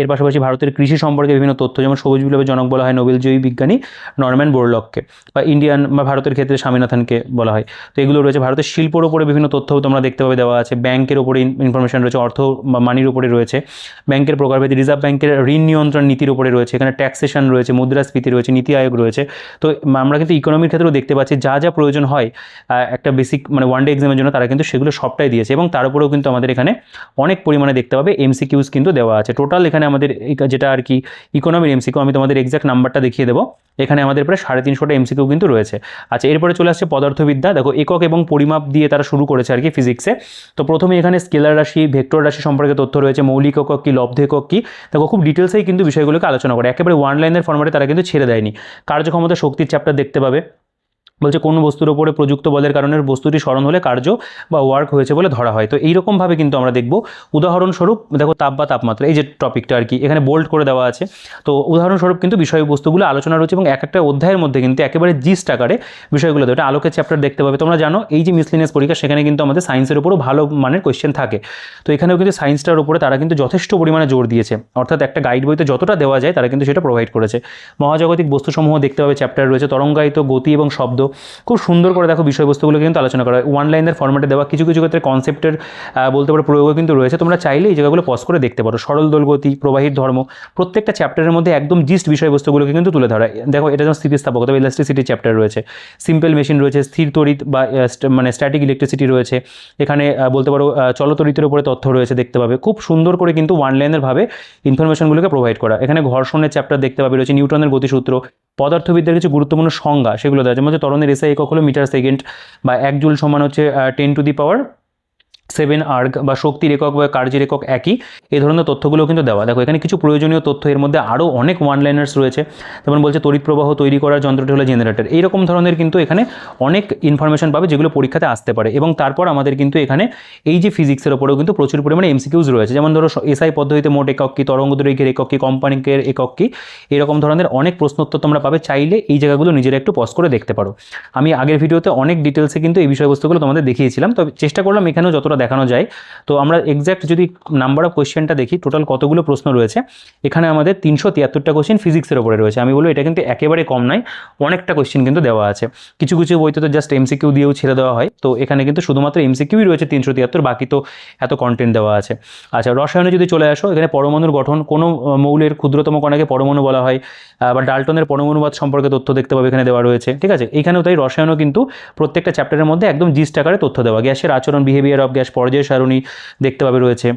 এর পাশাপাশি ভারতের কৃষি সম্পর্কে বিভিন্ন তথ্য, যেমন সবুজ বিপ্লবের জনক বলা হয় নোবেলজয়ী বিজ্ঞানী নরম্যান বোরলককে, বা ইন্ডিয়ান বা ভারতের ক্ষেত্রে স্বামীনাথনকে বলা হয়। তো এগুলো রয়েছে। ভারতের শিল্পর উপরে বিভিন্ন তথ্যও তোমরা দেখতে পাবে দেওয়া আছে। ব্যাংকের উপরে ইনফরমেশন রয়েছে, অর্থ বা মানির উপরে রয়েছে, ব্যাংকের প্রকারভেদ, রিজার্ভ ব্যাংকের ঋণ নিয়ন্ত্রণ নীতির উপরে রয়েছে, এখানে ট্যাক্সেশন রয়েছে, মুদ্রাস্ফীতি রয়েছে, নীতি আয়োগ রয়েছে। তো আমরা কিন্তু ইকোনমির ক্ষেত্রেও দেখতে পাচ্ছি যা যা প্রয়োজন হয় একটা বেসিক মানে ওয়ান ডে এক্সামের জন্য তারা কিন্তু সেগুলো সবটাই দিয়েছে। এবং তার উপরেও কিন্তু আমাদের এখানে অনেক পরিমাণে দেখতে পাবে এমসিকিউস কিন্তু দেওয়া আছে। টোটাল এখানে আমাদের যেটা আর কি ইকোনমির এমসিকিউ, আমি তোমাদের এক্সাক্ট নাম্বারটা দেখিয়ে দেবো। এখানে আমাদের প্রায় 350টা এমসিকিউ কিন্তু রয়েছে। আচ্ছা, এরপরে চলে আসছে পদার্থবিদ্যা। দেখো একক এবং পরিমাপ দিয়ে তারা শুরু করেছে আর কি ফিজিক্সে। তো প্রথমে এখানে স্কেলার রাশি, ভেক্টর রাশি সম্পর্কে তথ্য রয়েছে, মৌলিক একক কী, লব্ধ একক কী। দেখো খুব ডিটেলসেই কিন্তু বিষয়গুলোকে আলোচনা করে, একেবারে ওয়ান লাইনের ফরম্যাটে তারা কিন্তু ছেড়ে দেয়নি। কার্যক্ষমতা শক্তির চ্যাপ্টার দেখতে পাবে, বলছে কোন বস্তুর ওপরে প্রযুক্ত বলের কারণে বস্তুটি স্মরণ হলে কার্য বা ওয়ার্ক হয়েছে বলে ধরা হয়। তো এইরকমভাবে কিন্তু আমরা দেখব। উদাহরণস্বরূপ দেখো তাপ বা তাপমাত্রা, এই যে টপিকটা আর কি এখানে বোল্ড করে দেওয়া আছে। তো উদাহরণস্বরূপ কিন্তু বিষয়বস্তুগুলো আলোচনা রয়েছে এবং এক একটা অধ্যায়ের মধ্যে কিন্তু একেবারে জিস্ট আকারে বিষয়গুলো দেয়। এটা আলোকের চ্যাপ্টার দেখতে পাবে। তোমরা জানো এই যে মিসলিনিয়াস পরীক্ষা সেখানে কিন্তু আমাদের সায়েন্সের উপরও ভালো মানের কোয়েশ্চেন থাকে। তো এখানেও কিন্তু সায়েন্সটার উপরে তারা কিন্তু যথেষ্ট পরিমাণে জোর দিয়েছে, অর্থাৎ একটা গাইড বইতে যতটা দেওয়া যায় তারা কিন্তু সেটা প্রোভাইড করেছে। মহাজাগতিক বস্তুসমূহ দেখতে পাবে চ্যাপ্টার রয়েছে, তরঙ্গায়িত, গতি এবং শব্দ খুব সুন্দর করে দেখো বিষয়বস্তুগুলো কিন্তু আলোচনা করা হয়। ওয়ান লাইনের ফরম্যাটে দেওয়া, কিছু কিছু ক্ষেত্রে কনসেপ্টের বলতে পারো প্রয়োগও কিন্তু রয়েছে। তোমরা চাইলে এই জায়গাগুলো পজ করে দেখতে পারো। সরল দোলগতি, প্রবাহিত ধর্ম, প্রত্যেকটা চ্যাপ্টারের মধ্যে একদম জিস্ট বিষয়বস্তুগুলোকে কিন্তু তুলে ধরা। দেখো এটা যেমন স্থিতিস্থাপকতা বা ইলেকট্রিসিটি চ্যাপ্টার রয়েছে, সিম্পল মেশিন রয়েছে, স্থির তড়িৎ বা মানে স্ট্যাটিক ইলেকট্রিসিটি রয়েছে। এখানে বলতে পারো চলতড়িতের উপরে তথ্য রয়েছে দেখতে পাবে। খুব সুন্দর করে কিন্তু ওয়ান লাইনের ভাবে ইনফরমেশনগুলোকে প্রোভাইড করা। এখানে ঘর্ষণের চ্যাপ্টার দেখতে পাবে রয়েছে, নিউটনের গতিসূত্র, পদার্থবিদ্যার কিছু গুরুত্বপূর্ণ সংজ্ঞা সেগুলো দেওয়া, যেমন হচ্ছে ত্বরণের এসআই একক হলো মিটার সেকেন্ড, বা 1 জুল সমান হচ্ছে 10⁻7 আর্গ, বা শক্তির একক বা কার্যের একক একই। এই ধরনের তথ্যগুলো কিন্তু দেওয়া। দেখো এখানে কিছু প্রয়োজনীয় তথ্য, এর মধ্যে আরও অনেক ওয়ান লাইনার্স রয়েছে। যেমন বলছে তড়িৎ প্রবাহ তৈরি করার যন্ত্রটি হলো জেনারেটর। এইরকম ধরনের কিন্তু এখানে অনেক ইনফরমেশন পাবে যেগুলো পরীক্ষাতে আসতে পারে। এবং তারপর আমাদের কিন্তু এখানে এই যে ফিজিক্সের ওপরেও কিন্তু প্রচুর পরিমাণে এমসিকিউজ রয়েছে। যেমন ধরো এসআই পদ্ধতিতে মোট একক কী, তরঙ্গ দৈর্ঘ্যের একক কী, কম্পাঙ্কের একক কী, এরকম ধরনের অনেক প্রশ্নোত্তর তোমরা পাবে। চাইলে এই জায়গাগুলো নিজেরা একটু পজ করে দেখতে পারো। আমি আগের ভিডিওতে অনেক ডিটেলসে কিন্তু এই বিষয়বস্তুগুলো তোমাদের দেখিয়েছিলাম, তবে চেষ্টা করলাম এখানেও যতটা দেখানো যায়। তো আমরা এক্স্যাক্ট যদি নাম্বার অফ কোয়েশ্চেনটা দেখি, টোটাল কতগুলো প্রশ্ন রয়েছে এখানে আমাদের 373টা কোয়েশ্চেন ফিজিক্সের ওপরে রয়েছে। আমি বলবো এটা কিন্তু একেবারে কম নয়, অনেকটা কোয়েশ্চেন কিন্তু দেওয়া আছে। কিছু কিছু বইতে তো জাস্ট এমসিকিউ দিয়েও ছেড়ে দেওয়া হয়, তো এখানে কিন্তু শুধুমাত্র এমসিকিউই রয়েছে 373, বাকি তো এত কন্টেন্ট দেওয়া আছে। আচ্ছা, রসায়নে যদি চলে আসো, এখানে পরমাণুর গঠন, কোনো মৌলের ক্ষুদ্রতম কণাকে পরমাণু বলা হয়, বা ডাল্টনের পরমাণুবাদ সম্পর্কে তথ্য দেখতে পাবে এখানে দেওয়া রয়েছে। ঠিক আছে, এখানেও তাই রসায়নও কিন্তু প্রত্যেকটা চ্যাপ্টারের মধ্যে একদম জিস্ট আকারে তথ্য দেওয়া। গ্যাসের আচরণ, বিহেভিয়ার অফ গ্যাস, পর্যায় সারণী দেখতে পাবে রয়েছে।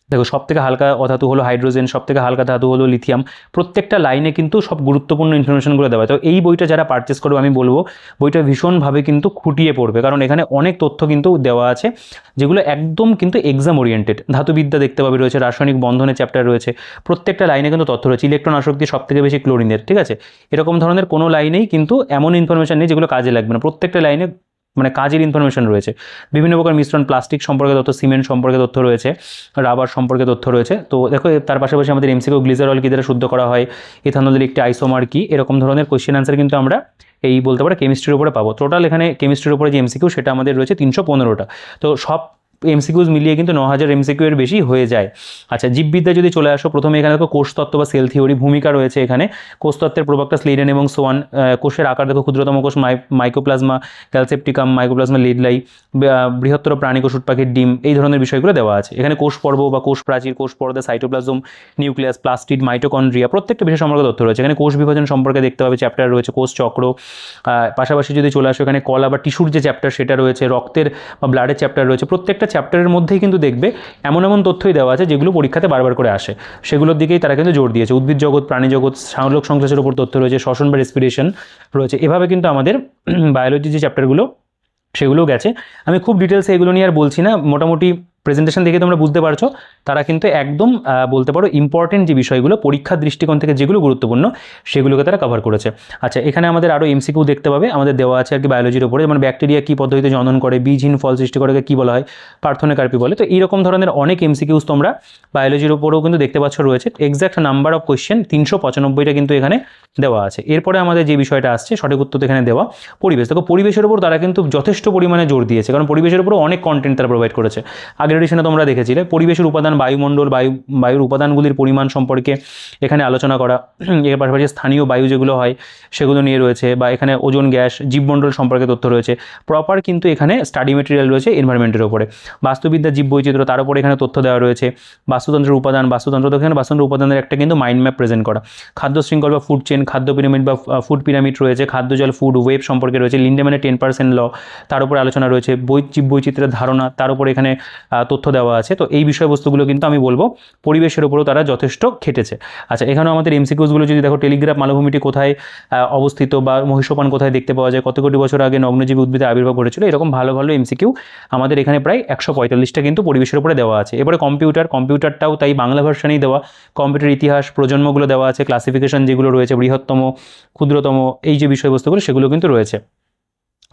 দেখো সব থেকে হালকা অধাতু হলো হাইড্রোজেন, সব থেকে হালকা ধাতু হলো লিথিয়াম। প্রত্যেকটা লাইনে কিন্তু সব গুরুত্বপূর্ণ ইনফরমেশনগুলো দেওয়া হয়। তো এই বইটা যারা পারচেস করবে আমি বলবো বইটা ভীষণভাবে কিন্তু খুঁটিয়ে পড়বে, কারণ এখানে অনেক তথ্য কিন্তু দেওয়া আছে যেগুলো একদম কিন্তু এক্সাম ওরিয়েন্টেড। ধাতুবিদ্যা দেখতে পাবে রয়েছে, রাসায়নিক বন্ধনের চ্যাপ্টার রয়েছে, প্রত্যেকটা লাইনে কিন্তু তথ্য রয়েছে। ইলেকট্রন আসক্তি সব থেকে বেশি ক্লোরিনের, ঠিক আছে, এরকম ধরনের কোনো লাইনেই কিন্তু এমন ইনফরমেশন নেই যেগুলো কাজে লাগবে না। প্রত্যেকটা লাইনে মানে কাজের ইনফরমেশন রয়েছে। বিভিন্ন প্রকার মিশ্রণ, প্লাস্টিক সম্পর্কে তথ্য, সিমেন্ট সম্পর্কে তথ্য রয়েছে, রাবার সম্পর্কে তথ্য রয়েছে। তো দেখো তার পাশাপাশি আমাদের এমসিকিউ গ্লিজারল কী দ্বারা শুদ্ধ করা হয়, ইথানলের একটি আইসোমার কি, এরকম ধরনের কোয়েশ্চেন আনসার কিন্তু আমরা এই বলতে পারো কেমিস্ট্রির উপরে পাবো। টোটাল এখানে কেমিস্ট্রির উপরে যে এমসিকিউ সেটা আমাদের রয়েছে 315টা। তো সব এমসিকিউজ মিলিয়ে কিন্তু 9000 এমসিকিউ এর বেশি হয়ে যায়। আচ্ছা, জীববিদ্যা যদি চলে আসো, প্রথমে এখানে দেখো কোষতত্ত্ব বা সেল থিওরি ভূমিকা রয়েছে এখানে। কোষতত্ত্বের প্রবক্তা স্লিডেন এবং সোয়ান। কোষের আকার দেখো, ক্ষুদ্রতম কোষ মাইকোপ্লাজমা ক্যালসেপ্টিকাম, মাইকোপ্লাজমা লিডলাই, বৃহত্তর প্রাণী কোষ, উটপাখির ডিম, এই ধরনের বিষয়গুলো দেওয়া আছে এখানে। কোষ পর্ব বা কোষ প্রাচীর, কোষ পর্দা, সাইটোপ্লাজম, নিউক্লিয়াস, প্লাস্টিড, মাইটোকন্ড্রিয়া, প্রত্যেকটা বিষয় সম্পর্কে তথ্য রয়েছে এখানে। কোষ বিভাজন সম্পর্কে দেখতে পাবে চ্যাপ্টার রয়েছে, কোষ চক্র। পাশাপাশি যদি চলে আসো এখানে কলা বা টিস্যুর যে চ্যাপ্টার সেটা রয়েছে, রক্তের বা ব্লাডের চ্যাপ্টার রয়েছে। প্রত্যেকটা চ্যাপ্টারের মধ্যেই কিন্তু দেখবে এমন এমন তথ্যই দেওয়া আছে যেগুলো পরীক্ষাতে বারবার করে আসে, সেগুলোর দিকেই তারা কিন্তু জোর দিয়েছে। উদ্ভিদ জগৎ, প্রাণী জগৎ, সালোক সংশ্লেষের উপর তথ্য রয়েছে, শ্বসন বা রেসপিরেশন রয়েছে। এভাবে কিন্তু আমাদের বায়োলজি যে চ্যাপ্টারগুলো সেগুলোও গেছে। আমি খুব ডিটেলসে এগুলো নিয়ে আর বলছি না, মোটামুটি প্রেজেন্টেশন দেখে তোমরা বুঝতে পারছো তারা কিন্তু একদম বলতে পারো ইম্পর্টেন্ট যে বিষয়গুলো পরীক্ষার দৃষ্টিকোণ থেকে যেগুলো গুরুত্বপূর্ণ সেগুলোকে তারা কভার করেছে। আচ্ছা, এখানে আমাদের আরও এমসিকিউ দেখতে পাবে আমাদের দেওয়া আছে আর কি বায়োলজির উপরে, যেমন ব্যাকটেরিয়া কী পদ্ধতিতে জনন করে, বীজহীন ফল সৃষ্টি করে কী বলা হয়, পার্থনেকার্পি বলে। তো এইরকম ধরনের অনেক এমসিকিউস তোমরা বায়োলজির উপরেও কিন্তু দেখতে পাচ্ছ রয়েছে। এক্স্যাক্ট নাম্বার অফ কোয়েশ্চেন 395টা কিন্তু এখানে দেওয়া আছে। এরপরে আমাদের যে বিষয়টা আসছে সঠিক উত্তর এখানে দেওয়া পরিবেশ। দেখো পরিবেশের উপর তারা কিন্তু যথেষ্ট পরিমাণে জোর দিয়েছে, কারণ পরিবেশের উপরও অনেক কন্টেন্ট তারা প্রোভাইড করেছে। আগের এডিশনে তোমরা দেখেছিলে পরিবেশের উপাদান, বায়ুমণ্ডল, বায়ুর উপাদানগুলির পরিমাণ সম্পর্কে এখানে আলোচনা করা। এর পাশাপাশি স্থানীয় বায়ু যেগুলো হয় সেগুলো নিয়ে রয়েছে, বা এখানে ওজোন গ্যাস, জীবমণ্ডল সম্পর্কে তথ্য রয়েছে। প্রপার কিন্তু এখানে স্টাডি মেটেরিয়াল রয়েছে এনভায়রনমেন্টের উপরে। বাস্তুবিদ্যা, জীববৈচিত্র্য, তার উপরে এখানে তথ্য দেওয়া রয়েছে। বাস্তুতন্ত্রের উপাদান, বাস্তুতন্ত্র, তো এখানে বাস্তুতন্ত্রের উপাদানের একটা কিন্তু মাইন্ড ম্যাপ প্রেজেন্ট করা। খাদ্য শৃঙ্খল বা ফুড চেন, খাদ্য পিরামিড বা ফুড পিরামিড রয়েছে। খাদ্য জল, ফুড ওয়েব সম্পর্কে রয়েছে। লিন্ডেম্যানের 10% ল, তার উপরে আলোচনা রয়েছে। জীববৈচিত্র্যের ধারণা, তার উপরে এখানে তথ্য দেওয়া আছে। তো এই বিষয়বস্তুগুলো কিন্তু আমি বলবো পরিবেশের উপরেও তারা যথেষ্ট খেটেছে। আচ্ছা, এখানেও আমাদের এমসিকিউসগুলো যদি দেখো, টেলিগ্রাফ মালভূমিটি কোথায় অবস্থিত, বা মহিষোপান কোথায় দেখতে পাওয়া যায়, কত কোটি বছর আগে নগ্নজীবী উদ্ভিদের আবির্ভাব ঘটেছিল, এরকম ভালো ভালো এমসিকিউ আমাদের এখানে প্রায় 145টা কিন্তু পরিবেশের উপরে দেওয়া আছে। এবারে কম্পিউটারটাও তাই বাংলা ভার্সানেই দেওয়া। কম্পিউটার ইতিহাস, প্রজন্মগুলো দেওয়া আছে, ক্লাসিফিকেশন যেগুলো রয়েছে, বৃহত্তম, ক্ষুদ্রতম, এই যে বিষয়বস্তুগুলো সেগুলো কিন্তু রয়েছে।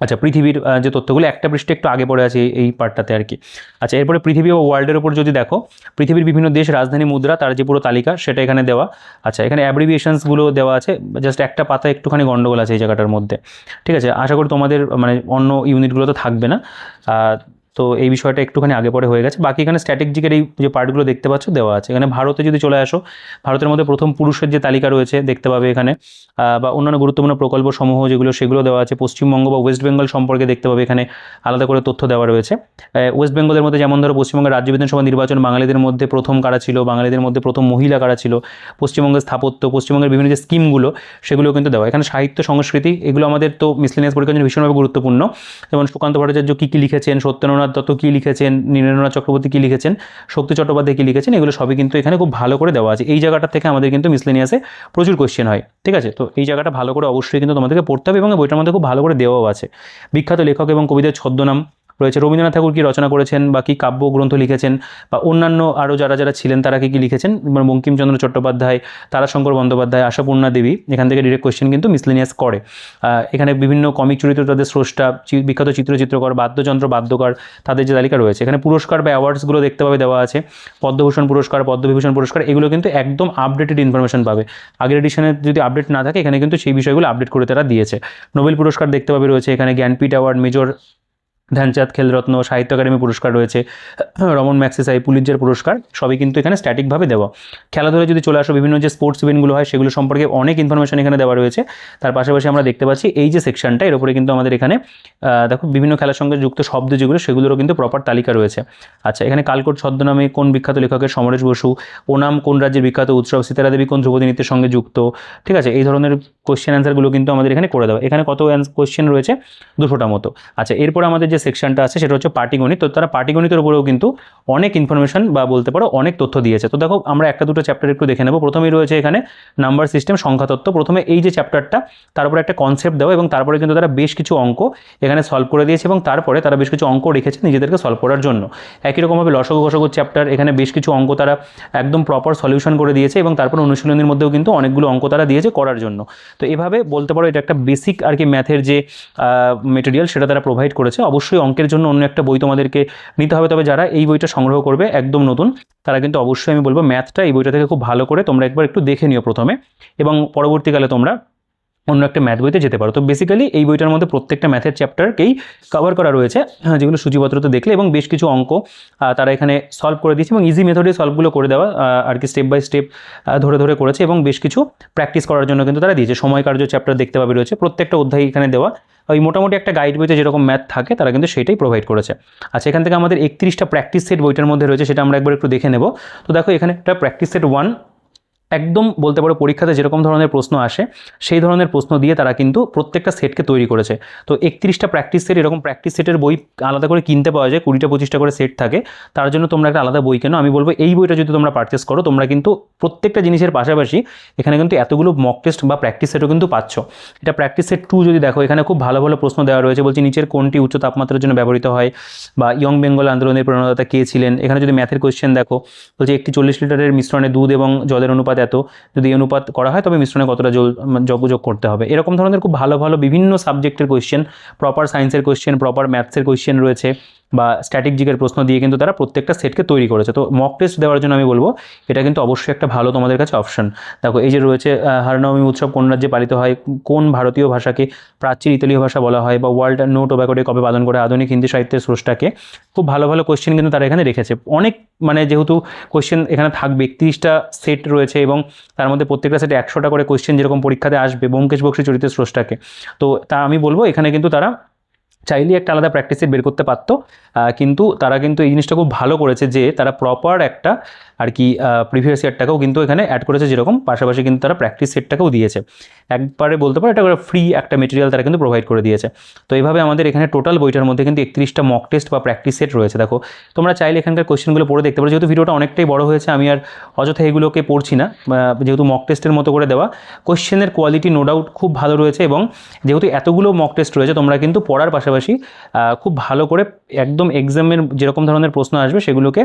আচ্ছা, পৃথিবীর যে তথ্যগুলো একটা পৃষ্ঠে একটু আগে পড়ে আছে এই পার্টটাতে আর কি। আচ্ছা, এরপরে পৃথিবী ও ওয়ার্ল্ডের উপর যদি দেখো, পৃথিবীর বিভিন্ন দেশ, রাজধানী, মুদ্রা, তার যে পুরো তালিকা সেটা এখানে দেওয়া। আচ্ছা, এখানে অ্যাব্রিভিয়েশনসগুলো দেওয়া আছে, জাস্ট একটা পাতা একটুখানি গন্ডগোল আছে এই জায়গাটার মধ্যে, ঠিক আছে। আশা করি তোমাদের মানে অন্য ইউনিটগুলো তো থাকবে না। তো এই বিষয়টা একটুখানি আগে পরে হয়ে গেছে। বাকি এখানে স্ট্র্যাটেজিকের এই যে পার্টগুলো দেখতে পাচ্ছ দেওয়া আছে। এখানে ভারতে যদি চলে আসো, ভারতের মধ্যে প্রথম পুরুষের যে তালিকা রয়েছে দেখতে পাবে এখানে, বা অন্যান্য গুরুত্বপূর্ণ প্রকল্প সমূহ যেগুলো সেগুলো দেওয়া আছে। পশ্চিমবঙ্গ বা ওয়েস্ট বেঙ্গল সম্পর্কে দেখতে পাবে এখানে আলাদা করে তথ্য দেওয়া রয়েছে। ওয়েস্ট বেঙ্গলের মধ্যে যেমন ধরো পশ্চিমবঙ্গের রাজ্য বিধানসভা নির্বাচন, বাঙালিদের মধ্যে প্রথম কারা ছিল, বাঙালিদের মধ্যে প্রথম মহিলা কারা ছিল, পশ্চিমবঙ্গের স্থাপত্য, পশ্চিমবঙ্গের বিভিন্ন যে স্কিমগুলো সেগুলো কিন্তু দেওয়া। এখানে সাহিত্য, সংস্কৃতি, এগুলো আমাদের তো মিসলেনিয়াস পরীক্ষার জন্য ভীষণভাবে গুরুত্বপূর্ণ। যেমন সুকান্ত ভট্টাচার্য কী কী লিখেছেন, সত্যেন্দ্রনাথ দত্ত কী লিখেছেন, নীরেন্দ্রনাথ চক্রবর্তী কী লিখেছেন, শক্তি চট্টোপাধ্যায় কী লিখেছেন, এগুলো সবই কিন্তু এখানে খুব ভালো করে দেওয়া আছে। এই জায়গাটা থেকে আমাদের কিন্তু মিসলেনিয়াসে প্রচুর কোয়েশ্চেন হয়, ঠিক আছে। তো এই জায়গাটা ভালো করে অবশ্যই কিন্তু তোমাদেরকে পড়তে হবে, এবং বইটার মধ্যে খুব ভালো করে দেওয়াও আছে। বিখ্যাত লেখক এবং কবিদের ছদ্মনাম রয়েছে। রবীন্দ্রনাথ ঠাকুর কী রচনা করেছেন বা কী কাব্যগ্রন্থ লিখেছেন, বা অন্যান্য আরও যারা যারা ছিলেন তারা কী কী লিখেছেন, বঙ্কিমচন্দ্র চট্টোপাধ্যায়, তারাশঙ্কর বন্দ্যোপাধ্যায়, আশাপূর্ণা দেবী, এখান থেকে ডিরেক্ট কোয়েশ্চেন কিন্তু মিসলেনিয়াস করে। এখানে বিভিন্ন কমিক চরিত্র, তাদের স্রষ্টা, বিখ্যাত চিত্রকর, বাদ্যযন্ত্র বাদ্যকার, তাদের যে তালিকা রয়েছে। এখানে পুরস্কার বা অ্যাওয়ার্ডসগুলো দেখতে পাবে দেওয়া আছে। পদ্মভূষণ পুরস্কার, পদ্মবিভূষণ পুরস্কার, এগুলো কিন্তু একদম আপডেটেড ইনফরমেশন পাবে। আগের এডিশনে যদি আপডেট না থাকে এখানে কিন্তু সেই বিষয়গুলো আপডেট করে তারা দিয়েছে। নোবেল পুরস্কার দেখতে পাবে রয়েছে এখানে। জ্ঞানপীঠ অ্যাওয়ার্ড, মেজর ধ্যানচাঁদ খেলরত্ন, সাহিত্য একাডেমি পুরস্কার রয়েছে, রমন ম্যাগসেসাই, পুলিৎজার পুরস্কার, সবই কিন্তু এখানে স্ট্যাটিকভাবে দেওয়া। খেলাধুলা যদি চলে আসো, বিভিন্ন যে স্পোর্টস ইভেন্টগুলো হয় সেগুলো সম্পর্কে অনেক ইনফরমেশন এখানে দেওয়া রয়েছে। তার পাশাপাশি আমরা দেখতে পাচ্ছি এই যে সেকশনটা, এর উপরে কিন্তু আমাদের এখানে দেখো বিভিন্ন খেলার সঙ্গে যুক্ত শব্দ যেগুলো সেগুলোরও কিন্তু প্রপার তালিকা রয়েছে। আচ্ছা, এখানে কালকোট ছদ্মনামে কোন বিখ্যাত লেখকের, সমরেশ বসু। ওনাম কোন রাজ্যের বিখ্যাত উৎসব, সীতারা দেবী কোন ধ্রুপদী নৃত্যের সঙ্গে যুক্ত, ঠিক আছে। এই ধরনের কোয়েশ্চেন অ্যান্সারগুলো কিন্তু আমাদের এখানে করে দেওয়া। এখানে কত কোয়েশ্চেন রয়েছে, 200টা মতো। আচ্ছা, এরপর আমাদের যে সেকশনটা আছে সেটা হচ্ছে পাটিগণিত। তো তারা পাটিগণিতের উপরেও কিন্তু অনেক ইনফরমেশন বা বলতে পারো অনেক তথ্য দিয়েছে। তো দেখো আমরা একটা দুটো চ্যাপ্টার একটু দেখে নেব। প্রথমেই রয়েছে এখানে নাম্বার সিস্টেম, সংখ্যাতত্ত্ব। প্রথমে এই যে চ্যাপ্টারটা, তার উপরে একটা কনসেপ্ট দেওয়া এবং তারপরে কিন্তু তারা বেশ কিছু অঙ্ক এখানে সলভ করে দিয়েছে এবং তারপরে তারা বেশ কিছু অঙ্ক রেখেছে নিজেদেরকে সলভ করার জন্য। একই রকমভাবে লসগু গসগু চ্যাপ্টার, এখানে বেশ কিছু অঙ্ক তারা একদম প্রপার সলিউশন করে দিয়েছে এবং তারপর অনুশীলনীর মধ্যেও কিন্তু অনেকগুলো অঙ্ক তারা দিয়েছে করার জন্য। তো এভাবে বলতে পারো এটা একটা বেসিক আর কি ম্যাথের যে মেটেরিয়াল সেটা তারা প্রোভাইড করেছে। অবশ্যই অঙ্কের জন্য অন্য একটা বই তোমাদেরকে নিতে হবে, তবে যারা এই বইটা সংগ্রহ করবে একদম নতুন, তারা কিন্তু অবশ্যই আমি বলবো ম্যাথটা এই বইটা থেকে খুব ভালো করে তোমরা একবার একটু দেখে নিও প্রথমে, এবং পরবর্তীকালে তোমরা অন্য একটা ম্যাথ বইতে যেতে পারো। তো বেসিক্যালি এই বইটার মধ্যে প্রত্যেকটা ম্যাথের চ্যাপ্টারকেই কভার করা রয়েছে, যেগুলো সূচিপত্রতে দেখলে, এবং বেশ কিছু অঙ্ক তারা এখানে সলভ করে দিয়েছে এবং ইজি মেথডে সলভগুলো করে দেওয়া আর কি স্টেপ বাই স্টেপ ধরে ধরে করেছে, এবং বেশ কিছু প্র্যাকটিস করার জন্য কিন্তু তারা দিয়েছে। সময় কার্য চ্যাপ্টার দেখতে পাবে রয়েছে, প্রত্যেকটা অধ্যায় এখানে দেওয়া। ওই মোটামুটি একটা গাইড বইতে যেরকম ম্যাথ থাকে তারা কিন্তু সেটাই প্রোভাইড করেছে। আচ্ছা, এখান থেকে আমাদের 31টা প্র্যাকটিস সেট বইটার মধ্যে রয়েছে, সেটা আমরা একবার একটু দেখে নেব। তো দেখো এখানে একটা প্র্যাকটিস সেট 1, একদম বলতে পারো পরীক্ষাতে যেরকম ধরনের প্রশ্ন আসে সেই ধরনের প্রশ্ন দিয়ে তারা কিন্তু প্রত্যেকটা সেটকে তৈরি করেছে। তো 31টা প্র্যাকটিস সেট, এরকম প্র্যাকটিস সেটের বই আলাদা করে কিনতে পাওয়া যায়, 20টা-25টা করে সেট থাকে, তার জন্য তোমরা একটা আলাদা বই কেনো। আমি বলবো এই বইটা যদি তোমরা পারচেস করো, তোমরা কিন্তু প্রত্যেকটা জিনিসের পাশাপাশি এখানে কিন্তু এতগুলো মক টেস্ট বা প্র্যাকটিস সেটও কিন্তু পাচ্ছ। এটা প্র্যাকটিস সেট 2 যদি দেখো, এখানে খুব ভালো ভালো প্রশ্ন দেওয়া রয়েছে। বলছি নিচের কোনটি উচ্চ তাপমাত্রার জন্য ব্যবহৃত হয়, বা ইয়ং বেঙ্গল আন্দোলনের প্রণেতা কে ছিলেন। এখানে যদি ম্যাথের কোয়েশ্চেন দেখো, বলছে একটি 40 লিটারের মিশ্রণে দুধ এবং জলের অনুপাত এত, যদি অনুপাত করা হয় তবে মিশ্রণে কতটা জল যোগ করতে হবে। এরকম ধরনের খুব ভালো ভালো বিভিন্ন সাবজেক্টের কোয়েশ্চেন, প্রপার সায়েন্সের কোয়েশ্চেন, প্রপার ম্যাথসের কোয়েশ্চেন রয়েছে, বা স্ট্র্যাটেজিকের প্রশ্ন দিয়ে কিন্তু তারা প্রত্যেকটা সেটকে তৈরি করেছে। তো মক টেস্ট দেওয়ার জন্য আমি বলবো এটা কিন্তু অবশ্যই একটা ভালো তোমাদের কাছে অপশন। দেখো এই যে রয়েছে হরনবমী উৎসব কোন রাজ্যে পালিত হয়, কোন ভারতীয় ভাষাকে প্রাচীন ইতালীয় ভাষা বলা হয়, বা ওয়ার্ল্ড নো টোব্যাকো ডে কবে পালন করে আধুনিক হিন্দি সাহিত্যের স্রষ্টাকে। খুব ভালো ভালো কোয়েশ্চেন কিন্তু তারা এখানে রেখেছে অনেক, মানে যেহেতু কোয়েশ্চেন এখানে থাকবে, 31টা সেট রয়েছে এবং তার মধ্যে প্রত্যেকটা সেটে 100টা করে কোয়েশ্চেন যেরকম পরীক্ষাতে আসবে ব্যোমকেশ বক্সী চরিত্রের স্রষ্টাকে। তো তা আমি বলবো এখানে কিন্তু তারা চাইলেই একটা আলাদা প্র্যাকটিস সেট বের করতে পারতো, কিন্তু তারা কিন্তু এই জিনিসটা খুব ভালো করেছে যে তারা প্রপার একটা আর কি প্রিভিয়াস ইয়ারটাকেও কিন্তু এখানে অ্যাড করেছে, যেরকম পাশাপাশি কিন্তু তারা প্র্যাকটিস সেটটাকেও দিয়েছে। একবারে বলতে পারো এটা ফ্রি একটা মেটেরিয়াল তারা কিন্তু প্রোভাইড করে দিয়েছে। তো এইভাবে আমাদের এখানে টোটাল বইটার মধ্যে কিন্তু 31টা মক টেস্ট বা প্র্যাকটিস সেট রয়েছে। দেখো তোমরা চাইলে এখানকার কোয়েশ্চেনগুলো পড়ে দেখতে পারো। যেহেতু ভিডিওটা অনেকটাই বড় হয়েছে, আমি আর অযথা এগুলোকে পড়ছি না, যেহেতু মক টেস্টের মতো করে দেওয়া। কোয়েশ্চেনের কোয়ালিটি নো ডাউট খুব ভালো রয়েছে, এবং যেহেতু এতগুলো মক টেস্ট রয়েছে তোমরা কিন্তু পড়ার পাশাপাশি খুব ভালো করে একদম এক্সামের যেরকম ধরনের প্রশ্ন আসবে সেগুলোকে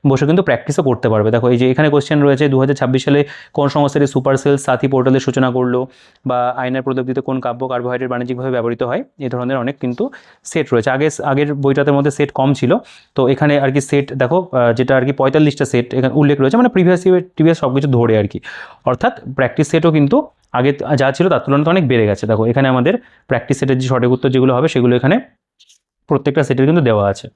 বসে কিন্তু প্র্যাকটিসও করতে পারবে। দেখো এই যে এখানে কোয়েশ্চেন রয়েছে 2026 সালে কোন সংস্থাটি সুপার সেলস সাথী পোর্টালের সূচনা করলো, বা আয়নার প্রদত্তিতে কোন কাব্য কার্বোহাইড্রেট বাণিজ্যিকভাবে ব্যবহৃত হয়। এই ধরনের অনেক কিন্তু সেট রয়েছে। আগের বইটাতে মধ্যে সেট কম ছিল, তো এখানে আর কি সেট দেখো যেটা আর কি 45টা সেট এখানে উল্লেখ রয়েছে, মানে প্রিভিয়াস সব কিছু ধরে আর কি। অর্থাৎ প্র্যাকটিস সেটও কিন্তু আগে যা ছিল তার তুলনায় অনেক বেড়ে গেছে। দেখো এখানে আমাদের প্র্যাকটিস সেটের যে সঠিক উত্তর যেগুলো হবে সেগুলো এখানে প্রত্যেকটা সেটের কিন্তু দেওয়া আছে।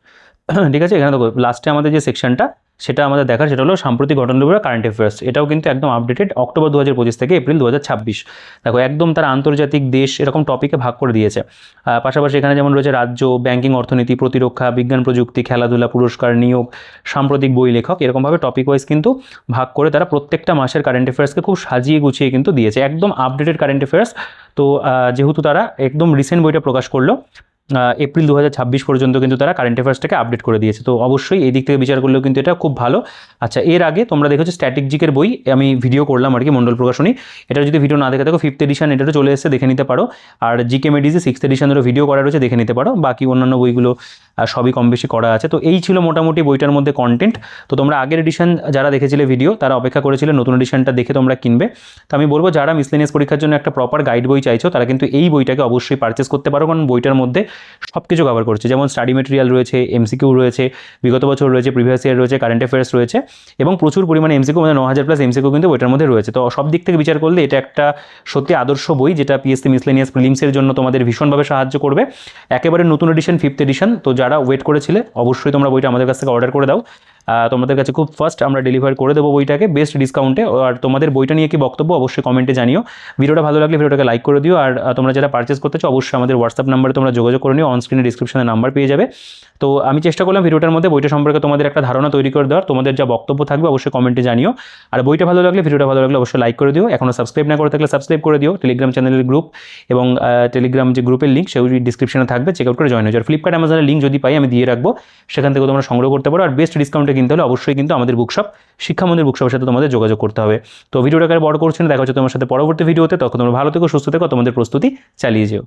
ঠিক আছে, এখানে দেখো লাস্টে আমাদের যে সেকশনটা সেটা আমাদের দেখার, সেটা হলো সাম্প্রতিক ঘটনার উপরে কারেন্ট অ্যাফেয়ার্স। এটাও কিন্তু একদম আপডেটেড অক্টোবর 2025 থেকে এপ্রিল 2026। দেখো একদম তারা আন্তর্জাতিক দেশ এরকম টপিকে ভাগ করে দিয়েছে। পাশাপাশি এখানে যেমন রয়েছে রাজ্য, ব্যাংকিং, অর্থনীতি, প্রতিরক্ষা, বিজ্ঞান প্রযুক্তি, খেলাধুলা, পুরস্কার, নিয়োগ, সাম্প্রতিক বই লেখক, এরকমভাবে টপিক ওয়াইজ কিন্তু ভাগ করে তারা প্রত্যেকটা মাসের কারেন্ট অ্যাফেয়ার্সকে খুব সাজিয়ে গুছিয়ে কিন্তু দিয়েছে, একদম আপডেটেড কারেন্ট অ্যাফেয়ার্স। তো যেহেতু তারা একদম রিসেন্ট বইটা প্রকাশ করলো, এপ্রিল 2026 পর্যন্ত কিন্তু তারা কারেন্ট অ্যাফেয়ার্সটাকে আপডেট করে দিয়েছে। তো অবশ্যই এই দিক থেকে বিচার করলেও কিন্তু এটা খুব ভালো। আচ্ছা, এর আগে তোমরা দেখেছো স্ট্র্যাটেজিকের বই আমি ভিডিও করলাম আর কি, মন্ডল প্রকাশনী। এটা যদি ভিডিও না দেখে থাকো 5th এডিশন এটারও চলে এসেছে, দেখে নিতে পারো। আর জিকে মেডিসি 6th এডিশনেরও ভিডিও করা রয়েছে, দেখে নিতে পারো। বাকি অন্যান্য বইগুলো সবই কম বেশি করা আছে। তো এই ছিল মোটামুটি বইটার মধ্যে কন্টেন্ট। তো তোমরা আগের এডিশন যারা দেখেছিলে ভিডিও তারা অপেক্ষা করেছিলে নতুন এডিশনটা দেখে তোমরা কিনবে। তো আমি বলবো যারা মিসলেনিয়াস পরীক্ষার জন্য একটা প্রপার গাইড বই চাইছো তারা কিন্তু এই বইটাকে অবশ্যই পারচেস করতে পারো, কারণ বইটার মধ্যে সব কিছু কভার করছে। যেমন স্টাডি মেটেরিয়াল রয়েছে, এমসিকিউ রয়েছে, বিগত বছর রয়েছে, প্রিভিয়াস ইয়ার রয়েছে, কারেন্ট অ্যাফেয়ার্স রয়েছে, এবং প্রচুর পরিমাণে এমসিকিউ, মানে 9000+ এমসিকিউ কিন্তু বইটার মধ্যে রয়েছে। তো সব দিক থেকে বিচার করলে এটা একটা সত্যি আদর্শ বই, যেটা পিএসসি মিসলেনিয়াস প্রিলিমসের জন্য তোমাদের ভীষণভাবে সাহায্য করবে। একেবারে নতুন এডিশন 5th এডিশন। তো যারা ওয়েট করেছিলে অবশ্যই তোমরা বইটা আমাদের কাছ থেকে অর্ডার করে দাও। তোমাদের কাছে খুব ফার্স্ট আমরা ডেলিভার করে দেবো বইটাকে বেস্ট ডিসকাউন্টে। আর তোমাদের বইটা নিয়ে কি বক্তব্য অবশ্যই কমেন্টে জানিও। ভিডিওটা ভালো লাগলে ভিডিওটাকে লাইক করে দিও। আর তোমরা যারা পারচেস করতে চাও অবশ্যই আমাদের হোয়াটসঅ্যাপ নাম্বারে তোমরা যোগাযোগ করে নিও, অন স্ক্রিনে ডিসক্রিপশনে নাম্বার পেয়ে যাবে। তো আমি চেষ্টা করলাম ভিডিওটার মধ্যে বইটা সম্পর্কে তোমাদের একটা ধারণা তৈরি করে দেওয়ার। তোমাদের যা বক্তব্য থাকবে অবশ্যই কমেন্টে জানিও। আর বইটা ভালো লাগলে ভিডিওটা ভালো লাগলে অবশ্যই লাইক করে দিও। এখনও সাবস্ক্রাইব না করে থাকলে সাবস্ক্রাইব করে দিও। টেলিগ্রাম চ্যানেলের গ্রুপ এবং টেলিগ্রাম যে গ্রুপের লিঙ্ক সেগুলি ডিসক্রিপশনে থাকবে, চেক আউট করে জয়েন হয়ে যাও। ফ্লিপকার্ট অ্যামাজনের লিঙ্ক যদি পাই আমি দিয়ে রাখবো, সেখান থেকে তোমরা সংগ্রহ করতে পারো। আর বেস্ট ডিসকাউন্টে কিনতে হলে অবশ্যই কিন্তু আমাদের বুকশপ শিক্ষামন্দির বুকশপের সাথে তোমাদের যোগাযোগ করতে হবে। তো ভিডিওটাকে বড় করছি না, দেখা হচ্ছে তোমার সাথে পরবর্তী ভিডিওতে। তখন তোমরা ভালো থেকো, সুস্থ থেকো, তোমাদের প্রস্তুতি চালিয়ে যেও।